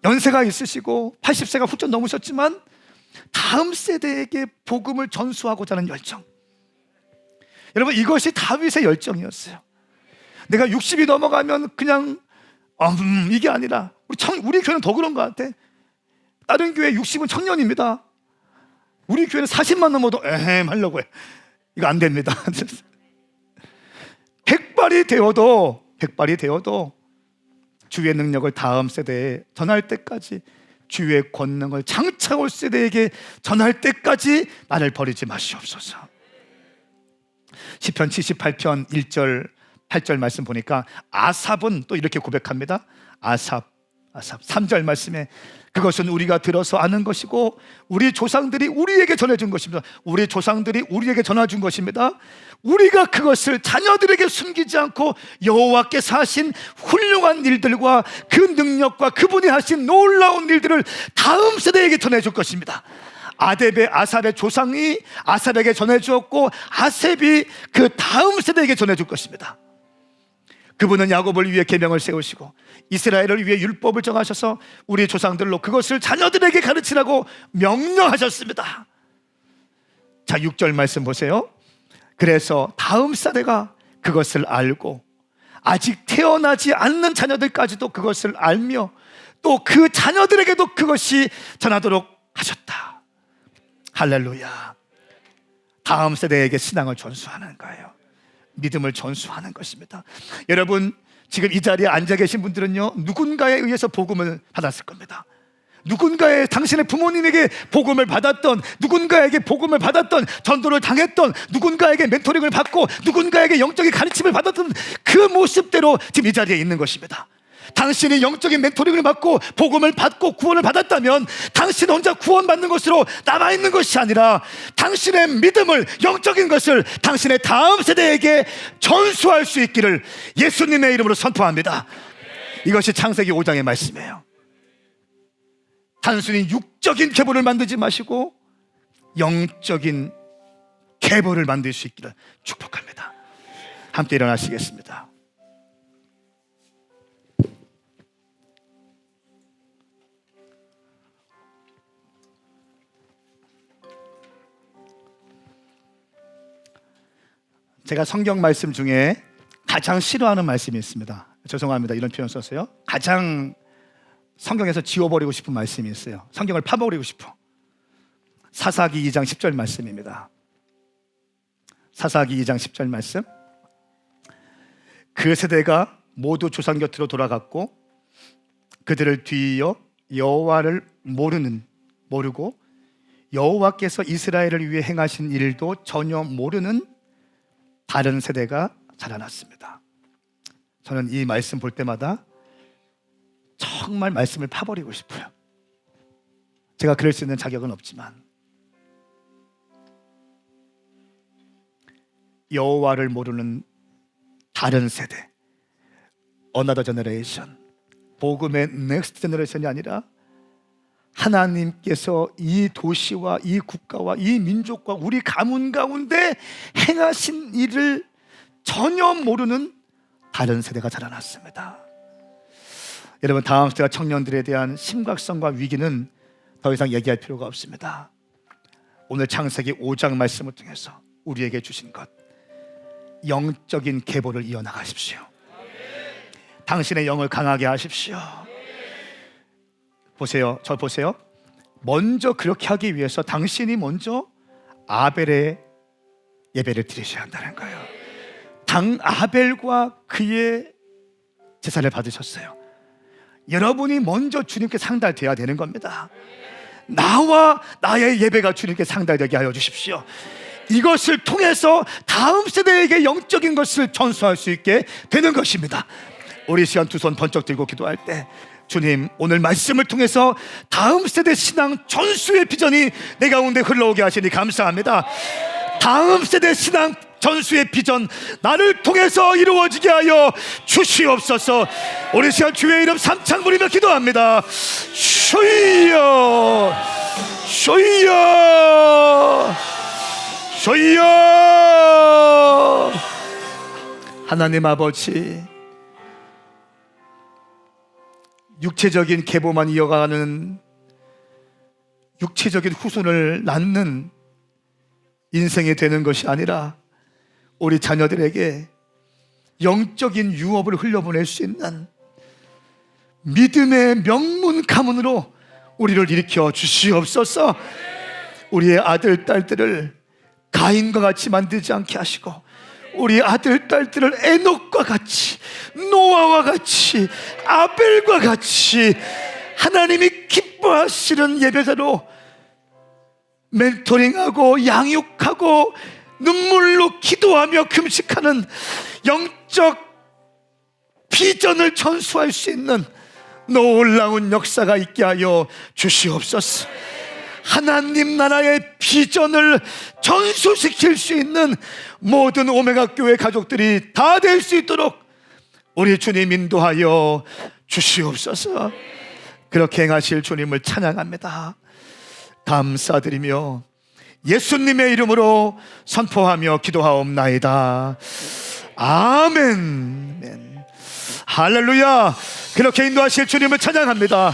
연세가 있으시고 80세가 훌쩍 넘으셨지만 다음 세대에게 복음을 전수하고자 하는 열정. 여러분, 이것이 다윗의 열정이었어요. 내가 60이 넘어가면 그냥 이게 아니라 우리 교회는 더 그런 것 같아. 다른 교회 60은 청년입니다. 우리 교회는 40만 넘어도 하려고 해. 이거 안 됩니다. 백발이 되어도 주의 능력을 다음 세대에 전할 때까지, 주의 권능을 장차 올 세대에게 전할 때까지 나를 버리지 마시옵소서. 시편 78편 1절 8절 말씀 보니까 아삽은 또 이렇게 고백합니다. 아삽 3절 말씀에 그것은 우리가 들어서 아는 것이고 우리 조상들이 우리에게 전해준 것입니다. 우리 조상들이 우리에게 전해준 것입니다. 우리가 그것을 자녀들에게 숨기지 않고 여호와께서 하신 훌륭한 일들과 그 능력과 그분이 하신 놀라운 일들을 다음 세대에게 전해줄 것입니다. 아삽의 조상이 아삽에게 전해주었고 아삽이 그 다음 세대에게 전해줄 것입니다. 그분은 야곱을 위해 계명을 세우시고 이스라엘을 위해 율법을 정하셔서 우리 조상들로 그것을 자녀들에게 가르치라고 명령하셨습니다. 자, 6절 말씀 보세요. 그래서 다음 세대가 그것을 알고 아직 태어나지 않는 자녀들까지도 그것을 알며 또 그 자녀들에게도 그것이 전하도록 하셨다. 할렐루야. 다음 세대에게 신앙을 전수하는 거예요. 믿음을 전수하는 것입니다. 여러분, 지금 이 자리에 앉아 계신 분들은요, 누군가에 의해서 복음을 받았을 겁니다. 누군가의 당신의 부모님에게 복음을 받았던, 누군가에게 복음을 받았던, 전도를 당했던, 누군가에게 멘토링을 받고 누군가에게 영적인 가르침을 받았던 그 모습대로 지금 이 자리에 있는 것입니다. 당신이 영적인 멘토링을 받고 복음을 받고 구원을 받았다면 당신 혼자 구원받는 것으로 남아있는 것이 아니라 당신의 믿음을, 영적인 것을 당신의 다음 세대에게 전수할 수 있기를 예수님의 이름으로 선포합니다. 이것이 창세기 5장의 말씀이에요. 단순히 육적인 계보를 만들지 마시고 영적인 계보를 만들 수 있기를 축복합니다. 함께 일어나시겠습니다. 제가 성경 말씀 중에 가장 싫어하는 말씀이 있습니다. 죄송합니다. 이런 표현 썼어요. 가장 성경에서 지워버리고 싶은 말씀이 있어요. 성경을 파버리고 싶어. 사사기 2장 10절 말씀입니다. 사사기 2장 10절 말씀. 그 세대가 모두 조상 곁으로 돌아갔고 그들을 뒤이어 여호와를 모르고 여호와께서 이스라엘을 위해 행하신 일도 전혀 모르는 다른 세대가 자라났습니다. 저는 이 말씀 볼 때마다 정말 말씀을 파버리고 싶어요. 제가 그럴 수 있는 자격은 없지만 여호와를 모르는 다른 세대, Another generation, 복음의 next generation이 아니라 하나님께서 이 도시와 이 국가와 이 민족과 우리 가문 가운데 행하신 일을 전혀 모르는 다른 세대가 자라났습니다. 여러분, 다음 세대 청년들에 대한 심각성과 위기는 더 이상 얘기할 필요가 없습니다. 오늘 창세기 5장 말씀을 통해서 우리에게 주신 것, 영적인 계보를 이어나가십시오. 당신의 영을 강하게 하십시오. 보세요, 저 보세요. 먼저 그렇게 하기 위해서 당신이 먼저 아벨의 예배를 드리셔야 한다는 거예요. 아벨과 그의 제사를 받으셨어요. 여러분이 먼저 주님께 상달돼야 되는 겁니다. 나와 나의 예배가 주님께 상달되게 하여 주십시오. 이것을 통해서 다음 세대에게 영적인 것을 전수할 수 있게 되는 것입니다. 우리 시간 두 손 번쩍 들고 기도할 때, 주님, 오늘 말씀을 통해서 다음 세대 신앙 전수의 비전이 내 가운데 흘러오게 하시니 감사합니다. 다음 세대 신앙 전수의 비전, 나를 통해서 이루어지게 하여 주시옵소서. 우리 시간 주의 이름 삼창 부리며 기도합니다. 주여, 주여, 주여. 하나님 아버지, 육체적인 계보만 이어가는, 육체적인 후손을 낳는 인생이 되는 것이 아니라 우리 자녀들에게 영적인 유업을 흘려보낼 수 있는 믿음의 명문 가문으로 우리를 일으켜 주시옵소서. 우리의 아들 딸들을 가인과 같이 만들지 않게 하시고, 우리 아들 딸들을 에녹과 같이, 노아와 같이, 아벨과 같이 하나님이 기뻐하시는 예배자로 멘토링하고 양육하고 눈물로 기도하며 금식하는 영적 비전을 전수할 수 있는 놀라운 역사가 있게 하여 주시옵소서. 하나님 나라의 비전을 전수시킬 수 있는 모든 오메가 교회 가족들이 다 될 수 있도록 우리 주님 인도하여 주시옵소서. 그렇게 행하실 주님을 찬양합니다. 감사드리며 예수님의 이름으로 선포하며 기도하옵나이다. 아멘. 할렐루야. 그렇게 인도하실 주님을 찬양합니다.